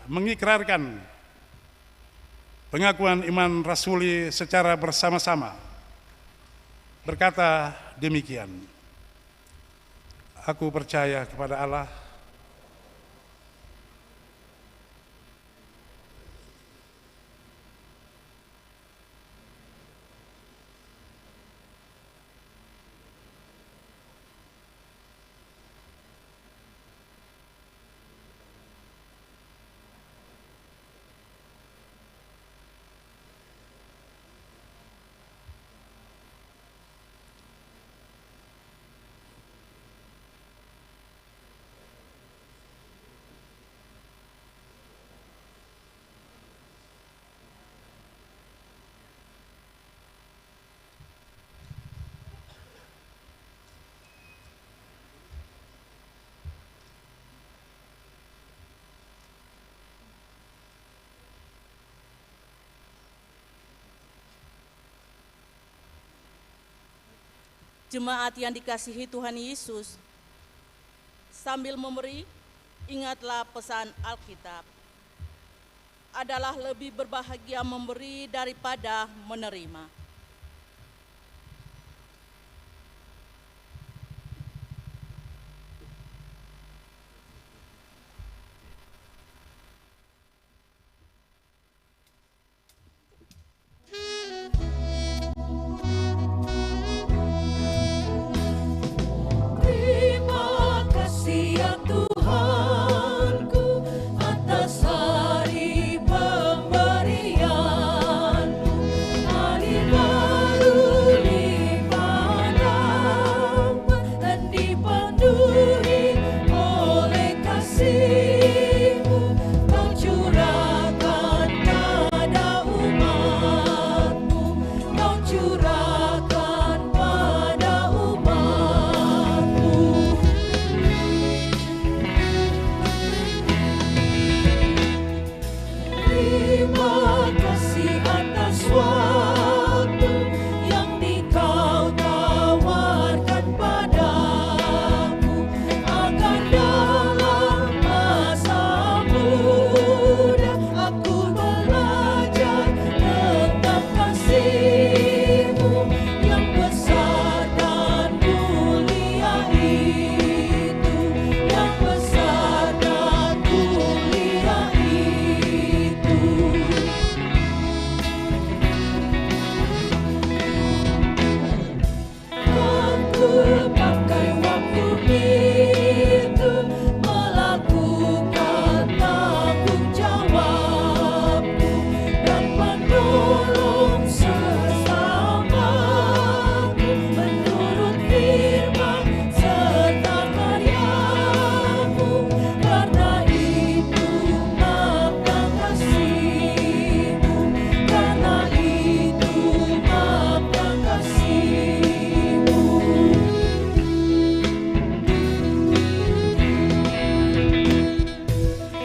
mengikrarkan pengakuan iman rasuli secara bersama-sama. Berkata demikian, aku percaya kepada Allah, Jemaat yang dikasihi Tuhan Yesus, sambil memberi, ingatlah pesan Alkitab. Adalah lebih berbahagia memberi daripada menerima. Terima kasih ya Tuhanku atas hari pemberian-Mu. Hari baru dipandang dan dipenuhi oleh kasih-Mu. Kau curahkan pada umat-Mu. Kau curahkan pada umat-Mu. Terima kasih atas waktu yang Kau tawarkan padaku, agar dalam masa muda aku belajar tentang kasih-Mu yang besar dan mulia itu, yang besar dan mulia itu. Aku pakai waktu itu melakukan tanggung jawabku dan menolong sesamaku menurut firman serta karya-Mu. Karena itu maafkan kasih-Mu, karena itu maafkan kasih-Mu.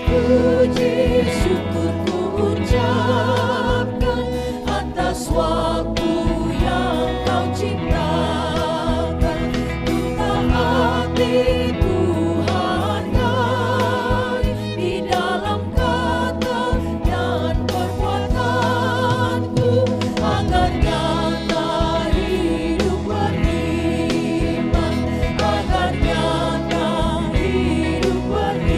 Puji syukur ku ucapkan atas waktu yang Kau ciptakan. Ku taati, ku hargai di dalam kata dan perbuatanku, agar nyata hidup beriman, agar nyata hidup beriman.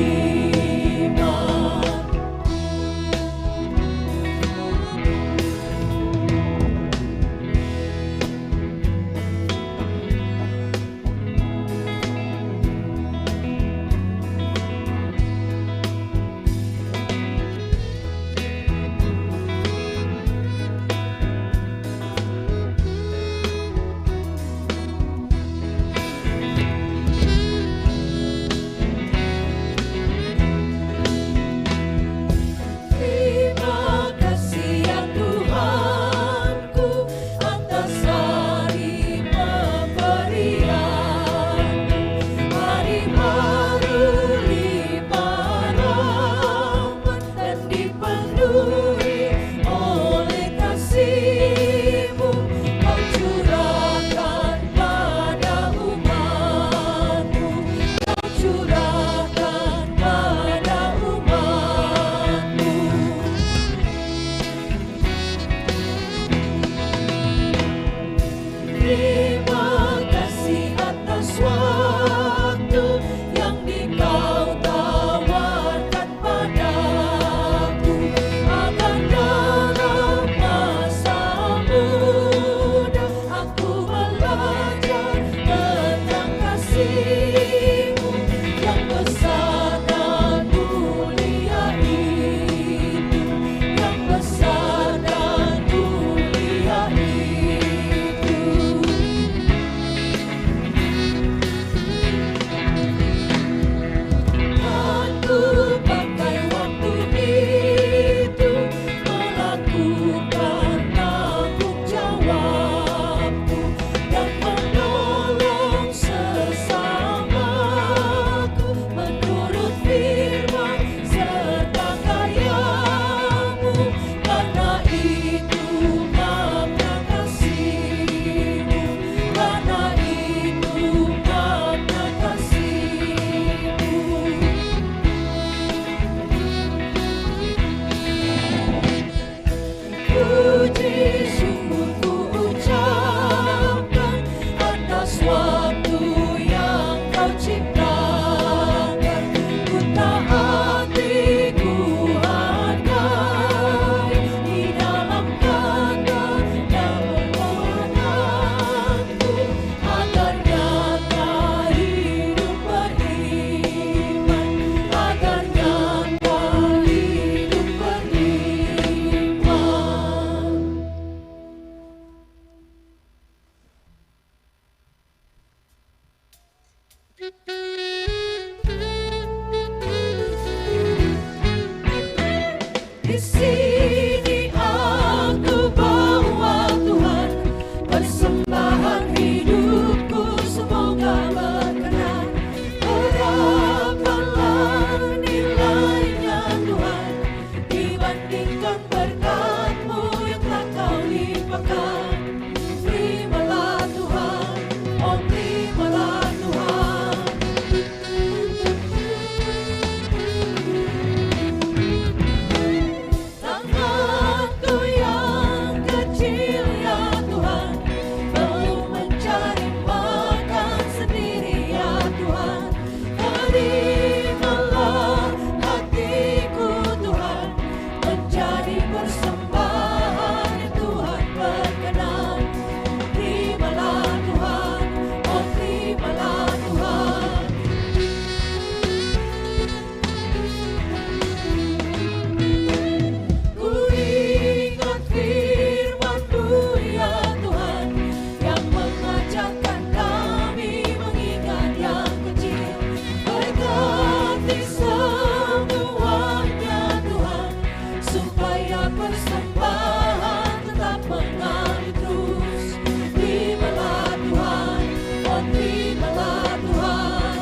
Di sini aku bawa Tuhan, persembahan hidupku semoga berkenan. Berapakah nilainya Tuhan dibandingkan berkat-Mu yang telah Kau limpahkan. Terimalah Tuhan, oh terimalah Tuhan. Tanganku yang kecil ya Tuhan, belum mencari makan sendiri ya Tuhan. Terimalah hatiku Tuhan, menjadi persembahan yang Tuhan berkenan. Terimalah Tuhan, oh terimalah Tuhan. Ku ingat firman-Mu ya Tuhan, yang mengajarkan kami mengingat yang kecil. Berkati semuanya Tuhan, supaya persembahan tetap mengalir terus. Terimalah Tuhan, oh terimalah Tuhan.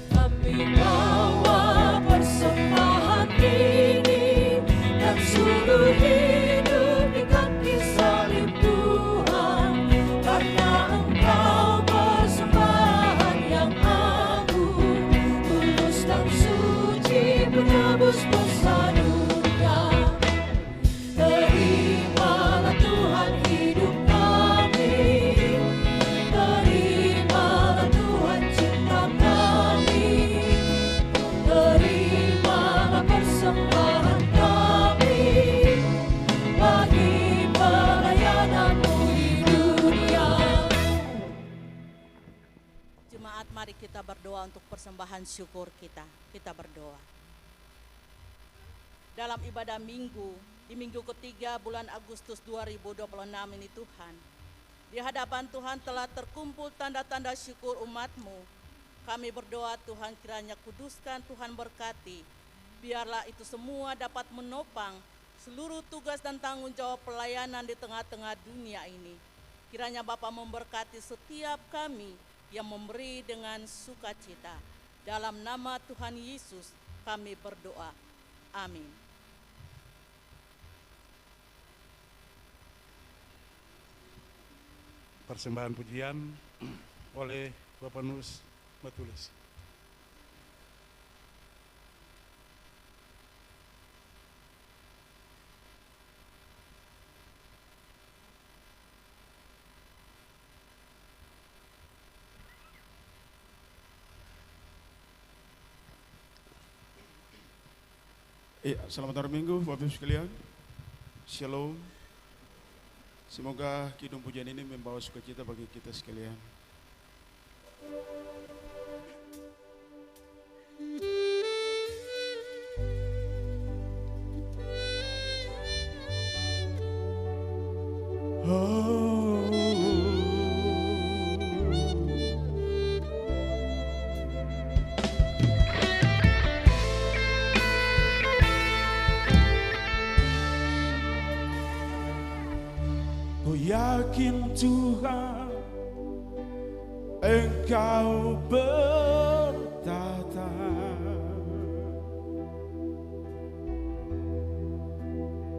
Kami bawa persembahan ini dan seluruh hidup di kaki salib Tuhan, karena Engkau persembahan yang agung, tulus dan suci, penebus dosa dunia. Terimalah Tuhan hidup kami, terimalah Tuhan cinta kami, terimalah persembahan kami bagi pelayanan-Mu di dunia. Jemaat, mari kita berdoa untuk persembahan syukur kita. Kita berdoa. Dalam ibadah minggu, di minggu ketiga bulan Agustus 2026 ini Tuhan, di hadapan Tuhan telah terkumpul tanda-tanda syukur umat-Mu. Kami berdoa Tuhan, kiranya kuduskan, Tuhan berkati. Biarlah itu semua dapat menopang seluruh tugas dan tanggung jawab pelayanan di tengah-tengah dunia ini. Kiranya Bapa memberkati setiap kami yang memberi dengan sukacita. Dalam nama Tuhan Yesus kami berdoa. Amin. Persembahan pujian oleh Bapak Nus Matulis. Selamat hari Minggu, Bapak Ibu sekalian. Shalom. Semoga kidung pujian ini membawa sukacita bagi kita sekalian. Ku yakin Tuhan Engkau bertata,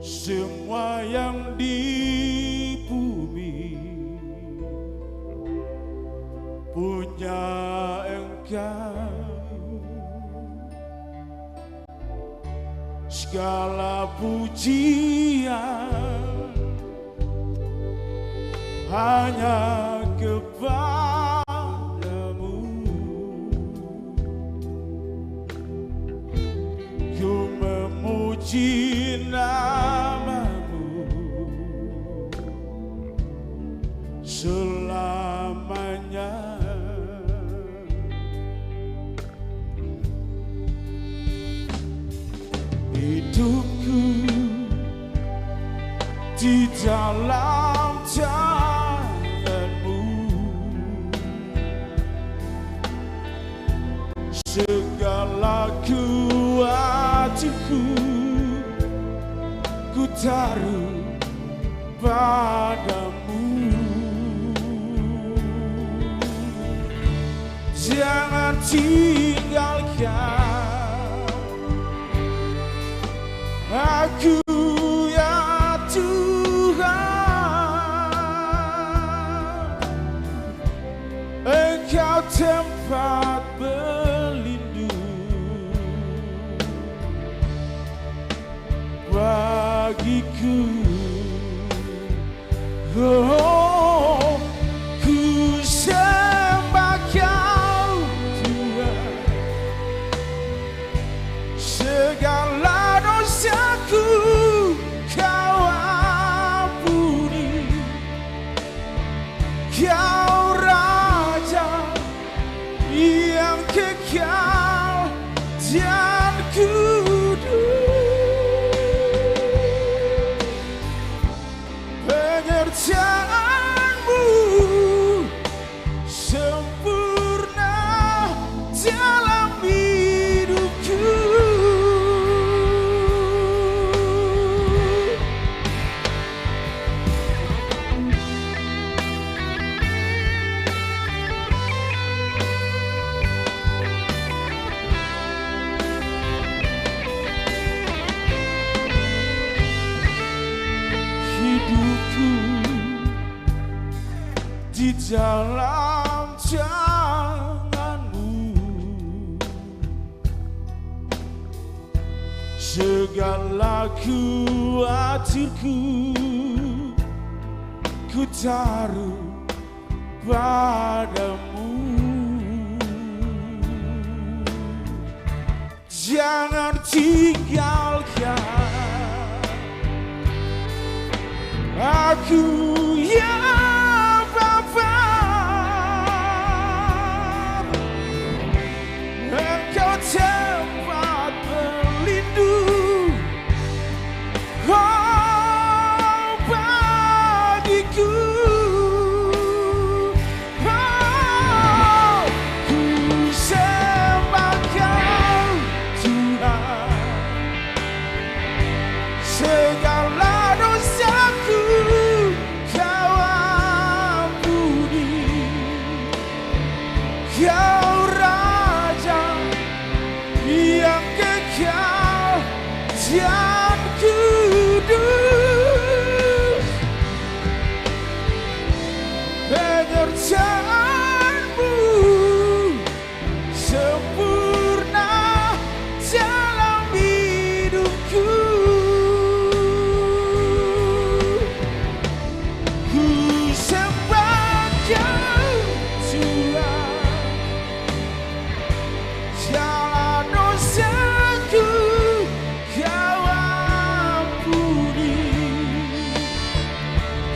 semua yang di bumi punya Engkau, segala pujian hanya kepadamu. Ku memuji namamu selamanya. hidupku di dalam tangan-Mu. Segala kuatku ku taruh padamu. Jangan tinggalkan aku ya Tuhan. Engkau tempat berlindung bagiku. Oh, ku sembah Kau Tuhan. Segala dosaku Kau ampuni. Kau Raja yang kekal dan kudus. Pengertian-Mu sempurna dalam hidupku. Hidupku di dalam tangan-Mu. Segala kuatirku ku taruh padamu. Jangan tinggalkan aku ya Bapa. Engkau tempat berlindung bagiku. Oh, ku sembah Kau Tuhan. Segala dosaku Kau ampuni. Kau Raja yang kekal dan kudus. Pengertian-Mu sempurna dalam hidupku. Ku sembah Kau Tuhan. Segala dosaku Kau ampuni.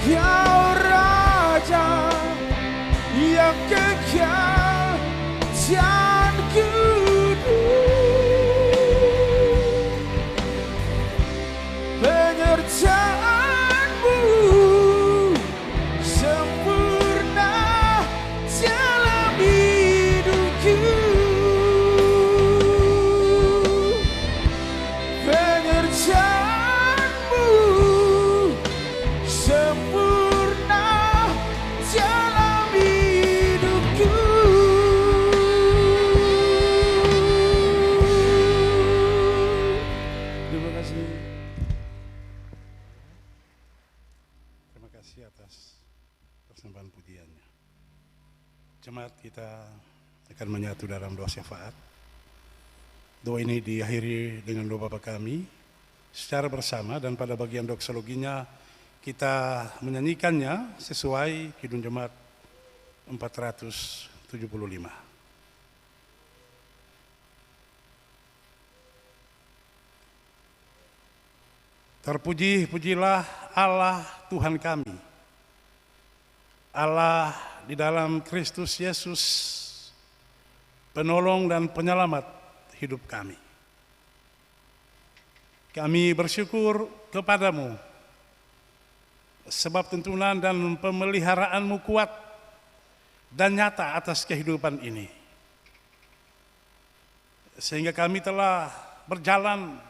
Kau Raja yang kekal dan kudus. Pengertian-Mu sempurna dalam hidupku. Pengertian-Mu sempurna dalam hidupku. Terima kasih. Terima kasih atas persembahan pujiannya. Jemaat, kita akan menyatu dalam doa syafaat. Doa ini diakhiri dengan doa Bapa kami secara bersama, dan pada bagian doksologinya kita menyanyikannya sesuai Kidung Jemaat 475. Terpuji-pujilah Allah Tuhan kami, Allah di dalam Kristus Yesus, penolong dan penyelamat hidup kami. Kami bersyukur kepadamu sebab tuntunan dan pemeliharaanmu kuat dan nyata atas kehidupan ini. Sehingga kami telah berjalan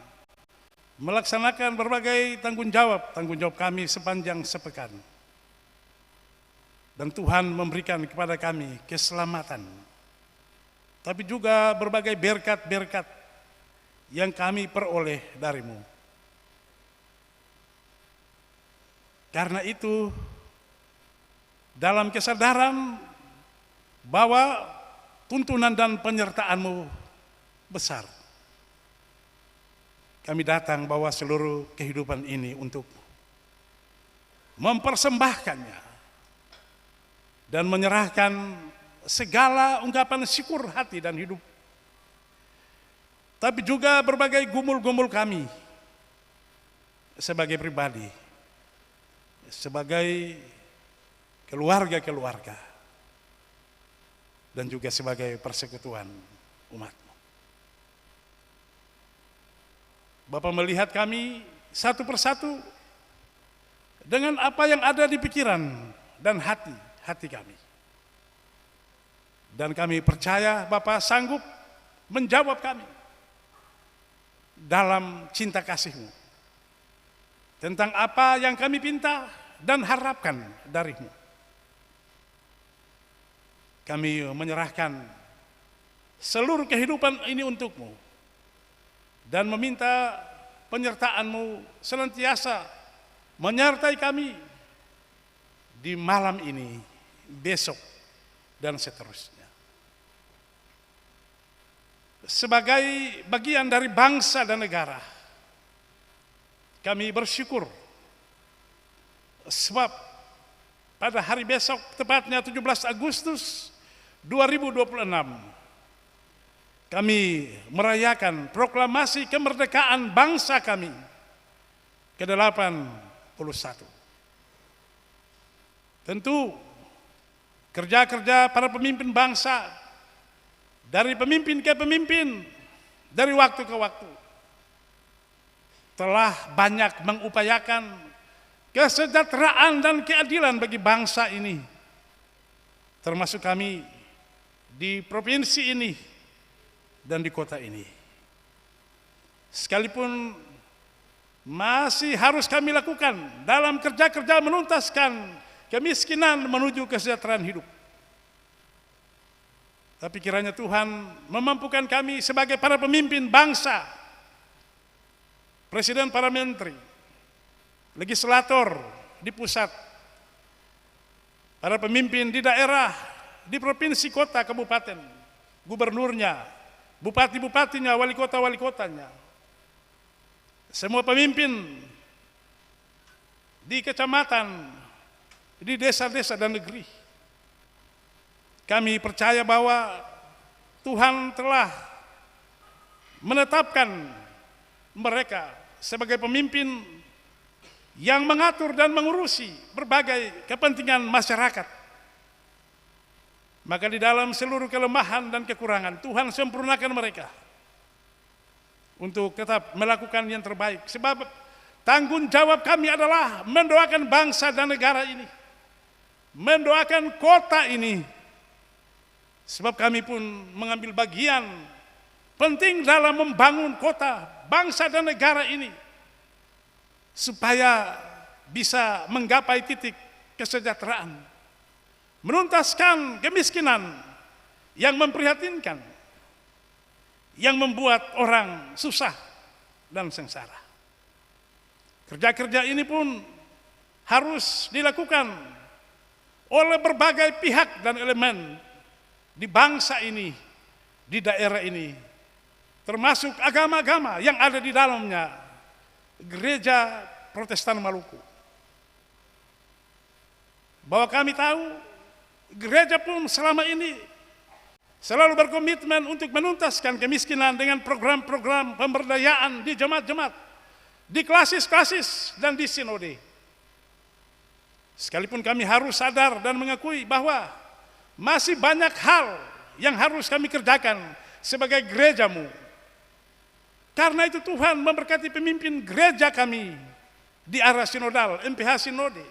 melaksanakan berbagai tanggung jawab kami sepanjang sepekan. Dan Tuhan memberikan kepada kami keselamatan, tapi juga berbagai berkat-berkat yang kami peroleh darimu. Karena itu, dalam kesadaran bahwa tuntunan dan penyertaanmu besar, kami datang bawa seluruh kehidupan ini untuk mempersembahkannya dan menyerahkan segala ungkapan syukur hati dan hidup, tapi juga berbagai gumul-gumul kami sebagai pribadi, sebagai keluarga-keluarga, dan juga sebagai persekutuan umat-Mu. Bapa melihat kami satu persatu dengan apa yang ada di pikiran dan hati kami. Dan kami percaya Bapa sanggup menjawab kami dalam cinta kasih-Mu tentang apa yang kami pinta dan harapkan dari-Mu. Kami menyerahkan seluruh kehidupan ini untuk-Mu dan meminta penyertaan-Mu senantiasa menyertai kami di malam ini, besok, dan seterusnya. Sebagai bagian dari bangsa dan negara, kami bersyukur sebab pada hari besok, tepatnya 17 Agustus 2026, kami merayakan proklamasi kemerdekaan bangsa kami ke-81. Tentu kerja-kerja para pemimpin bangsa, dari pemimpin ke pemimpin, dari waktu ke waktu, telah banyak mengupayakan kesejahteraan dan keadilan bagi bangsa ini, termasuk kami di provinsi ini dan di kota ini. Sekalipun masih harus kami lakukan dalam kerja-kerja menuntaskan kemiskinan menuju kesejahteraan hidup. Tapi kiranya Tuhan memampukan kami sebagai para pemimpin bangsa, presiden, para menteri, legislator di pusat, para pemimpin di daerah, di provinsi, kota, kabupaten, gubernurnya, bupati-bupatinya, wali kota-wali-kotanya, semua pemimpin di kecamatan, di desa-desa dan negeri. Kami percaya bahwa Tuhan telah menetapkan mereka sebagai pemimpin yang mengatur dan mengurusi berbagai kepentingan masyarakat. Maka di dalam seluruh kelemahan dan kekurangan, Tuhan sempurnakan mereka untuk tetap melakukan yang terbaik. Sebab tanggung jawab kami adalah mendoakan bangsa dan negara ini, mendoakan kota ini. Sebab kami pun mengambil bagian penting dalam membangun kota, bangsa dan negara ini, supaya bisa menggapai titik kesejahteraan, menuntaskan kemiskinan yang memprihatinkan, yang membuat orang susah dan sengsara. Kerja-kerja ini pun harus dilakukan oleh berbagai pihak dan elemen di bangsa ini, di daerah ini, termasuk agama-agama yang ada di dalamnya, Gereja Protestan Maluku. Bahwa kami tahu gereja pun selama ini selalu berkomitmen untuk menuntaskan kemiskinan dengan program-program pemberdayaan di jemaat-jemaat, di klasis-klasis dan di sinode. Sekalipun kami harus sadar dan mengakui bahwa masih banyak hal yang harus kami kerjakan sebagai gereja-Mu. Karena itu Tuhan memberkati pemimpin gereja kami di arah sinodal, MPH Sinode.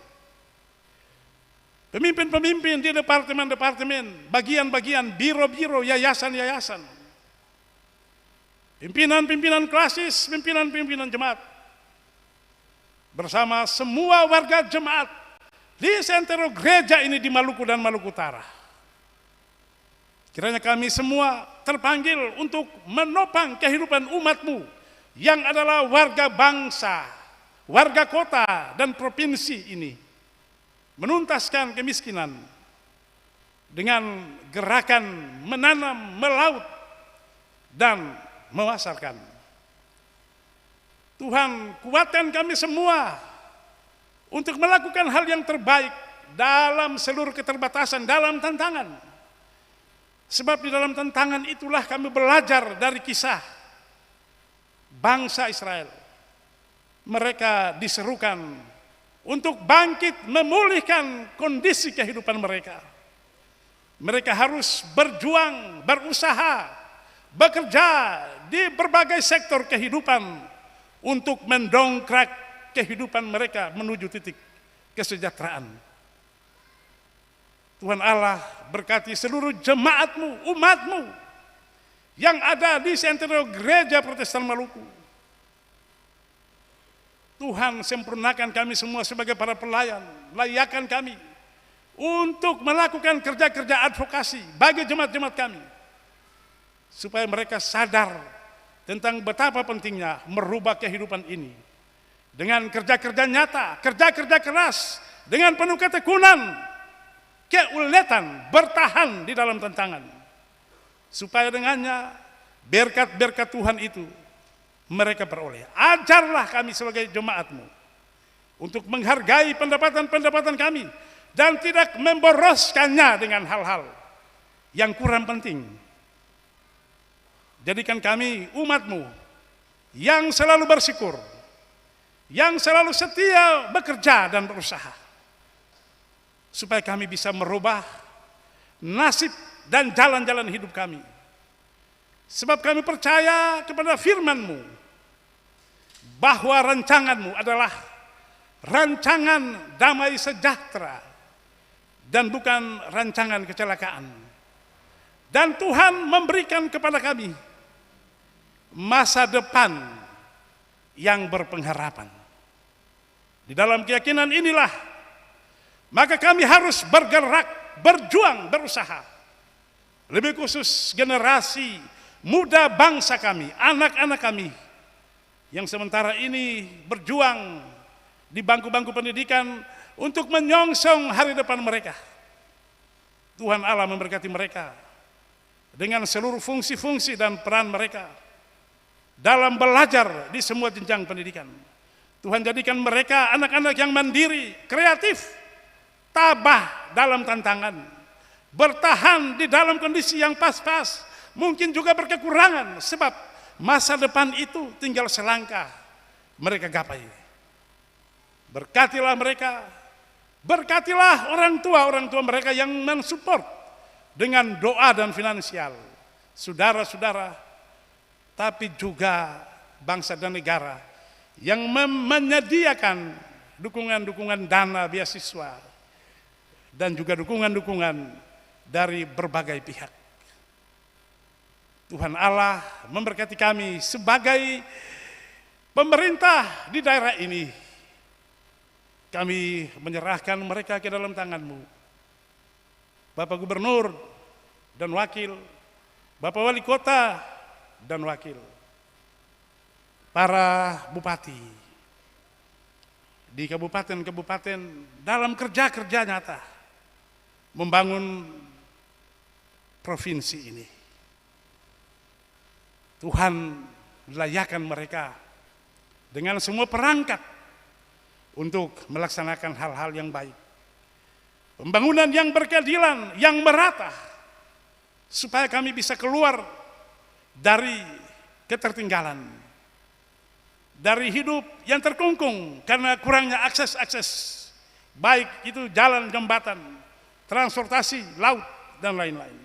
Pemimpin-pemimpin di departemen-departemen, bagian-bagian, biro-biro, yayasan-yayasan. Pimpinan-pimpinan klasis, pimpinan-pimpinan jemaat. Bersama semua warga jemaat di sentero gereja ini di Maluku dan Maluku Utara. Kiranya kami semua terpanggil untuk menopang kehidupan umat-Mu yang adalah warga bangsa, warga kota dan provinsi ini. Menuntaskan kemiskinan dengan gerakan menanam, melaut, dan memasarkan. Tuhan, kuatkan kami semua untuk melakukan hal yang terbaik dalam seluruh keterbatasan, dalam tantangan. Sebab di dalam tantangan itulah kami belajar dari kisah bangsa Israel. Mereka diserukan untuk bangkit memulihkan kondisi kehidupan mereka. Mereka harus berjuang, berusaha, bekerja di berbagai sektor kehidupan untuk mendongkrak kehidupan mereka menuju titik kesejahteraan. Tuhan Allah berkati seluruh jemaat-Mu, umat-Mu yang ada di sentero gereja Protestan Maluku. Tuhan sempurnakan kami semua sebagai para pelayan, layakkan kami untuk melakukan kerja-kerja advokasi bagi jemaat-jemaat kami, supaya mereka sadar tentang betapa pentingnya merubah kehidupan ini dengan kerja-kerja nyata, kerja-kerja keras, dengan penuh ketekunan, keuletan, bertahan di dalam tantangan, supaya dengannya berkat-berkat Tuhan itu mereka peroleh. Ajarlah kami sebagai jemaat-Mu untuk menghargai pendapatan-pendapatan kami dan tidak memboroskannya dengan hal-hal yang kurang penting. Jadikan kami umat-Mu yang selalu bersyukur, yang selalu setia bekerja dan berusaha, supaya kami bisa merubah nasib dan jalan-jalan hidup kami. Sebab kami percaya kepada firman-Mu bahwa rancangan-Mu adalah rancangan damai sejahtera dan bukan rancangan kecelakaan. Dan Tuhan memberikan kepada kami masa depan yang berpengharapan. Di dalam keyakinan inilah maka kami harus bergerak, berjuang, berusaha. Lebih khusus generasi muda bangsa kami, anak-anak kami yang sementara ini berjuang di bangku-bangku pendidikan untuk menyongsong hari depan mereka. Tuhan Allah memberkati mereka dengan seluruh fungsi-fungsi dan peran mereka dalam belajar di semua jenjang pendidikan. Tuhan jadikan mereka anak-anak yang mandiri, kreatif, tabah dalam tantangan, bertahan di dalam kondisi yang pas-pas, mungkin juga berkekurangan, sebab masa depan itu tinggal selangkah mereka gapai. Berkatilah mereka, berkatilah orang tua mereka yang mensupport dengan doa dan finansial, saudara-saudara, tapi juga bangsa dan negara yang menyediakan dukungan-dukungan dana beasiswa dan juga dukungan-dukungan dari berbagai pihak. Tuhan Allah memberkati kami sebagai pemerintah di daerah ini. Kami menyerahkan mereka ke dalam tangan-Mu. Bapak Gubernur dan Wakil, Bapak Wali Kota dan Wakil, para Bupati di kabupaten-kabupaten dalam kerja-kerja nyata membangun provinsi ini. Tuhan layakkan mereka dengan semua perangkat untuk melaksanakan hal-hal yang baik. Pembangunan yang berkeadilan, yang merata, supaya kami bisa keluar dari ketertinggalan, dari hidup yang terkungkung karena kurangnya akses-akses, baik itu jalan, jembatan, transportasi, laut, dan lain-lain.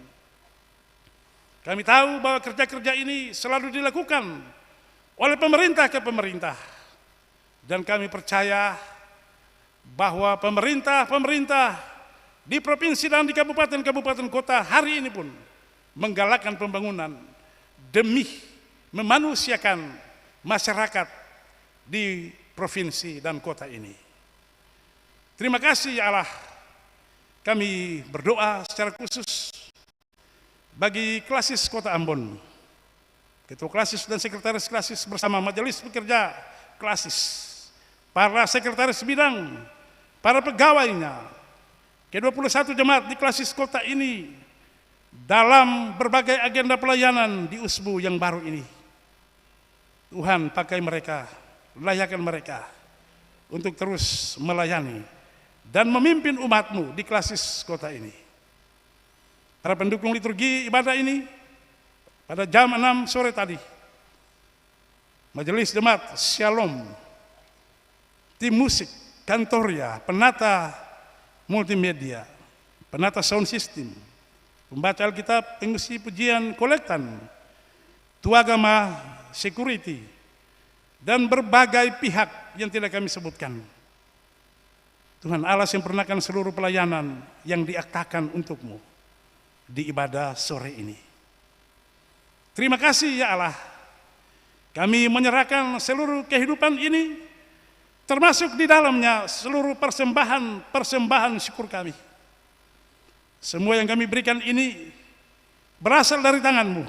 Kami tahu bahwa kerja-kerja ini selalu dilakukan oleh pemerintah ke pemerintah. Dan kami percaya bahwa pemerintah di provinsi dan di kabupaten-kabupaten kota hari ini pun menggalakkan pembangunan demi memanusiakan masyarakat di provinsi dan kota ini. Terima kasih ya Allah. Kami berdoa secara khusus bagi klasis Kota Ambon, Ketua Klasis dan Sekretaris Klasis bersama Majelis Pekerja Klasis, para sekretaris bidang, para pegawainya, ke-21 jemaat di klasis kota ini dalam berbagai agenda pelayanan di USBU yang baru ini. Tuhan pakai mereka, layakkan mereka untuk terus melayani dan memimpin umat-Mu di klasis kota ini. Para pendukung liturgi ibadah ini pada jam 6 sore tadi, Majelis Jemaat Shalom, tim musik, kantoria, penata multimedia, penata sound system, pembaca Alkitab, pengisi pujian kolektan, tuagama, security, dan berbagai pihak yang tidak kami sebutkan. Tuhan Allah sempurnakan seluruh pelayanan yang diaktakan untuk-Mu di ibadah sore ini. Terima kasih ya Allah. Kami menyerahkan seluruh kehidupan ini, termasuk di dalamnya seluruh persembahan syukur kami. Semua yang kami berikan ini berasal dari tangan-Mu,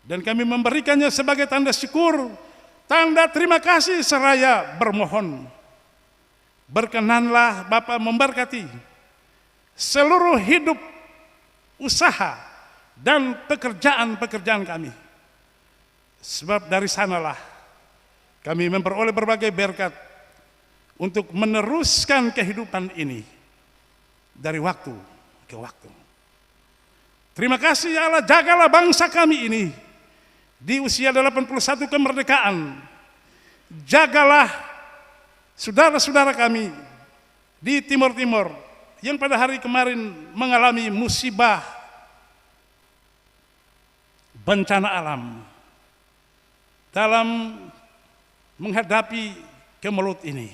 dan kami memberikannya sebagai tanda syukur, tanda terima kasih seraya bermohon. Berkenanlah Bapa memberkati seluruh hidup, usaha, dan pekerjaan-pekerjaan kami. Sebab dari sanalah kami memperoleh berbagai berkat untuk meneruskan kehidupan ini dari waktu ke waktu. Terima kasih ya Allah, jagalah bangsa kami ini di usia 81 kemerdekaan. Jagalah saudara-saudara kami di Timur-Timur yang pada hari kemarin mengalami musibah bencana alam dalam menghadapi kemelut ini.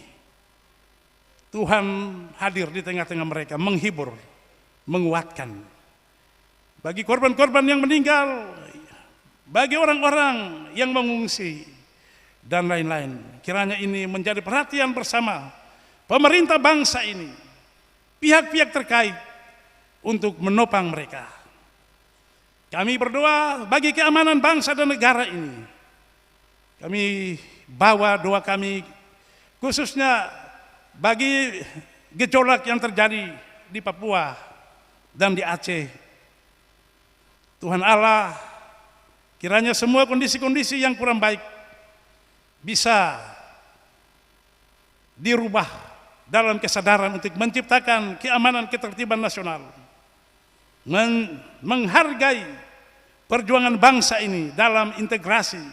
Tuhan hadir di tengah-tengah mereka, menghibur, menguatkan. Bagi korban-korban yang meninggal, bagi orang-orang yang mengungsi, dan lain-lain. Kiranya ini menjadi perhatian bersama pemerintah bangsa ini, pihak-pihak terkait untuk menopang mereka. Kami berdoa bagi keamanan bangsa dan negara ini. Kami bawa doa kami khususnya bagi gejolak yang terjadi di Papua dan di Aceh. Tuhan Allah, kiranya semua kondisi-kondisi yang kurang baik bisa dirubah dalam kesadaran untuk menciptakan keamanan ketertiban nasional, menghargai perjuangan bangsa ini dalam integrasi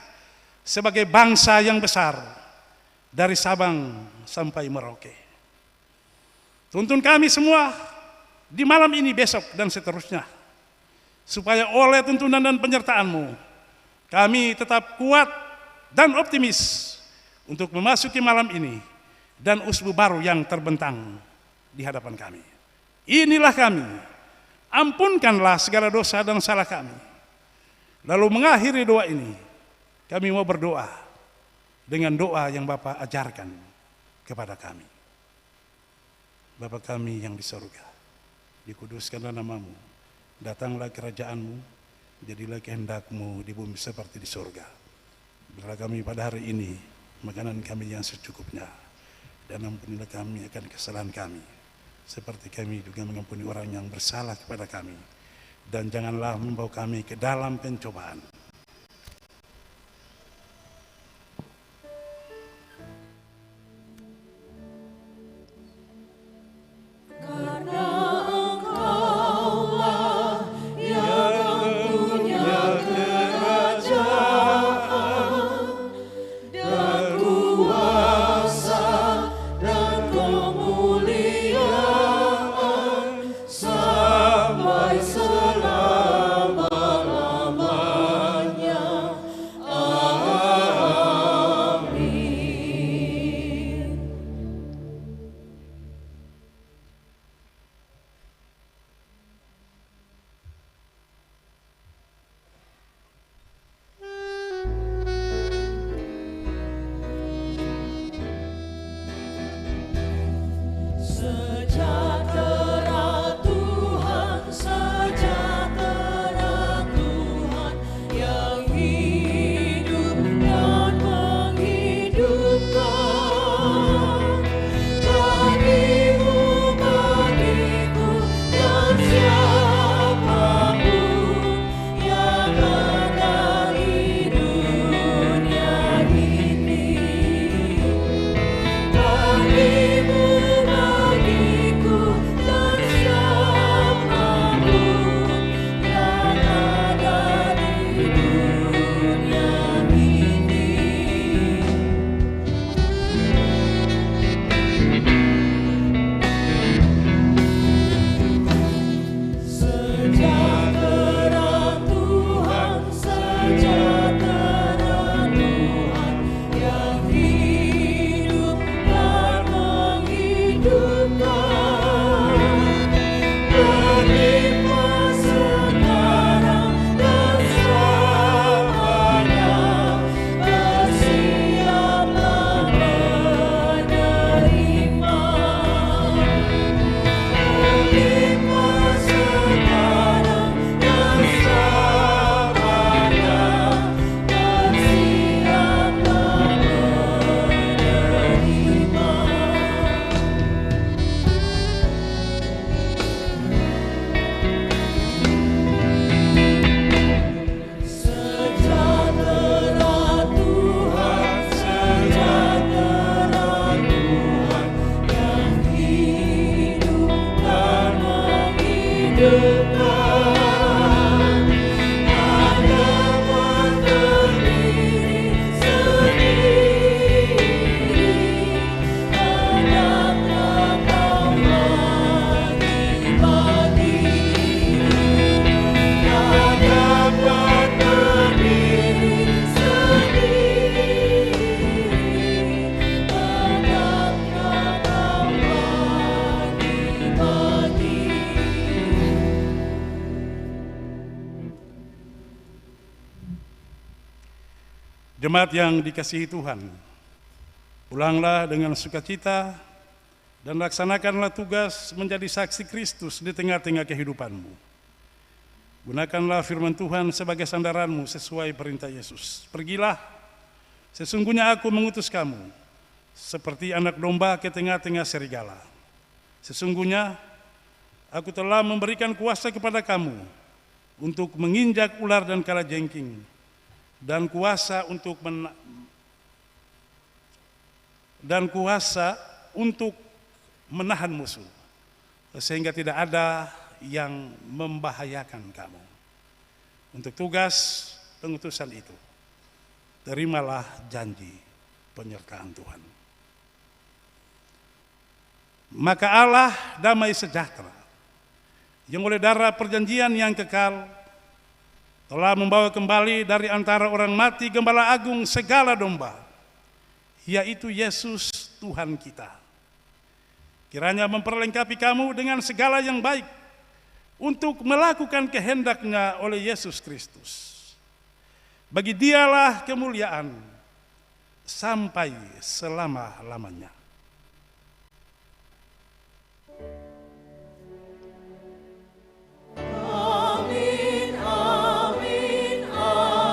sebagai bangsa yang besar dari Sabang sampai Merauke. Tuntun kami semua di malam ini, besok, dan seterusnya, supaya oleh tuntunan dan penyertaan-Mu kami tetap kuat dan optimis untuk memasuki malam ini dan USBU baru yang terbentang di hadapan kami. Inilah kami, ampunkanlah segala dosa dan salah kami. Lalu mengakhiri doa ini, kami mau berdoa dengan doa yang Bapa ajarkan kepada kami. Bapa kami yang di surga, dikuduskanlah nama-Mu, datanglah kerajaan-Mu, jadilah kehendak-Mu di bumi seperti di surga. Berilah kami pada hari ini makanan kami yang secukupnya, dan ampunilah kami akan kesalahan kami, seperti kami juga mengampuni orang yang bersalah kepada kami. Dan janganlah membawa kami ke dalam pencobaan. Sampai selama-lamanya. Jemaat yang dikasihi Tuhan, pulanglah dengan sukacita dan laksanakanlah tugas menjadi saksi Kristus di tengah-tengah kehidupanmu. Gunakanlah firman Tuhan sebagai sandaranmu sesuai perintah Yesus. Pergilah, sesungguhnya aku mengutus kamu seperti anak domba ke tengah-tengah serigala. Sesungguhnya aku telah memberikan kuasa kepada kamu untuk menginjak ular dan kalajengking, dan kuasa untuk menahan musuh, sehingga tidak ada yang membahayakan kamu. Untuk tugas pengutusan itu, terimalah janji penyertaan Tuhan. Maka Allah damai sejahtera, yang oleh darah perjanjian yang kekal telah membawa kembali dari antara orang mati Gembala Agung segala domba, yaitu Yesus Tuhan kita. Kiranya memperlengkapi kamu dengan segala yang baik untuk melakukan kehendak-Nya oleh Yesus Kristus. Bagi Dialah kemuliaan sampai selama-lamanya. Amin, amin, amin.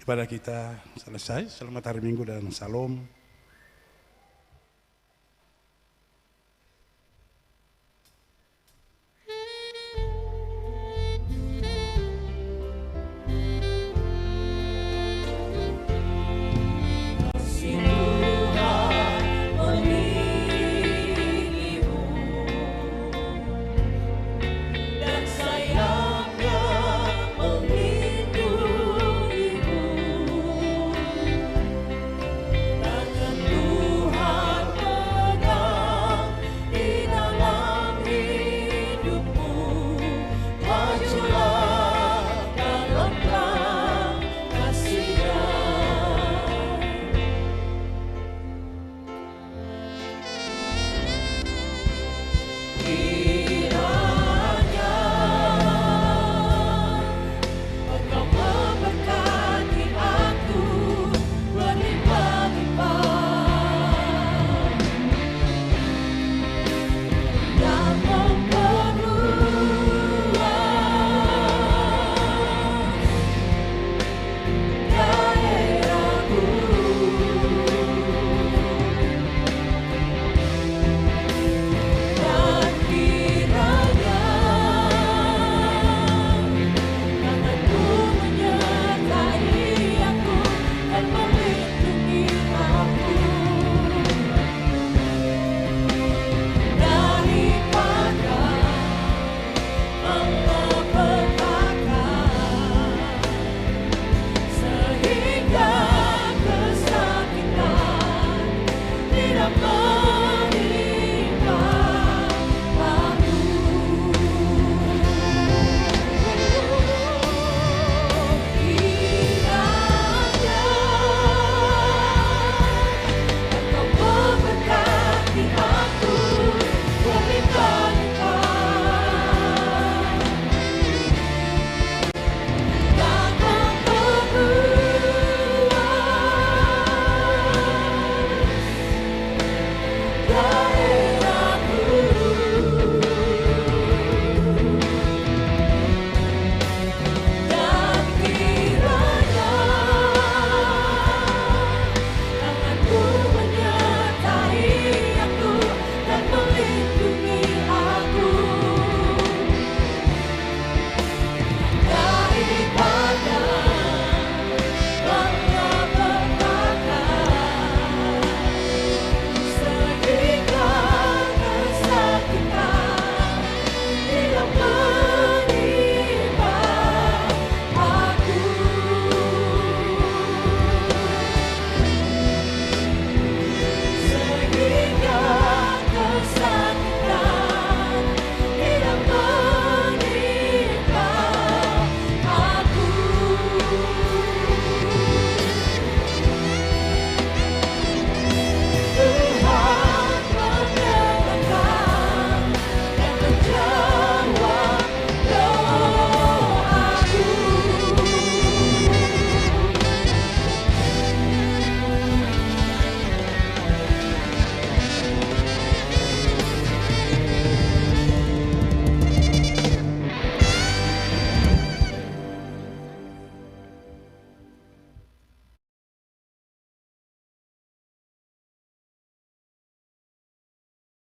Ibadah kita selesai. Selamat hari Minggu dan salam. Kasih Tuhan mengiringimu dan sayangnya melindungimu. Bapa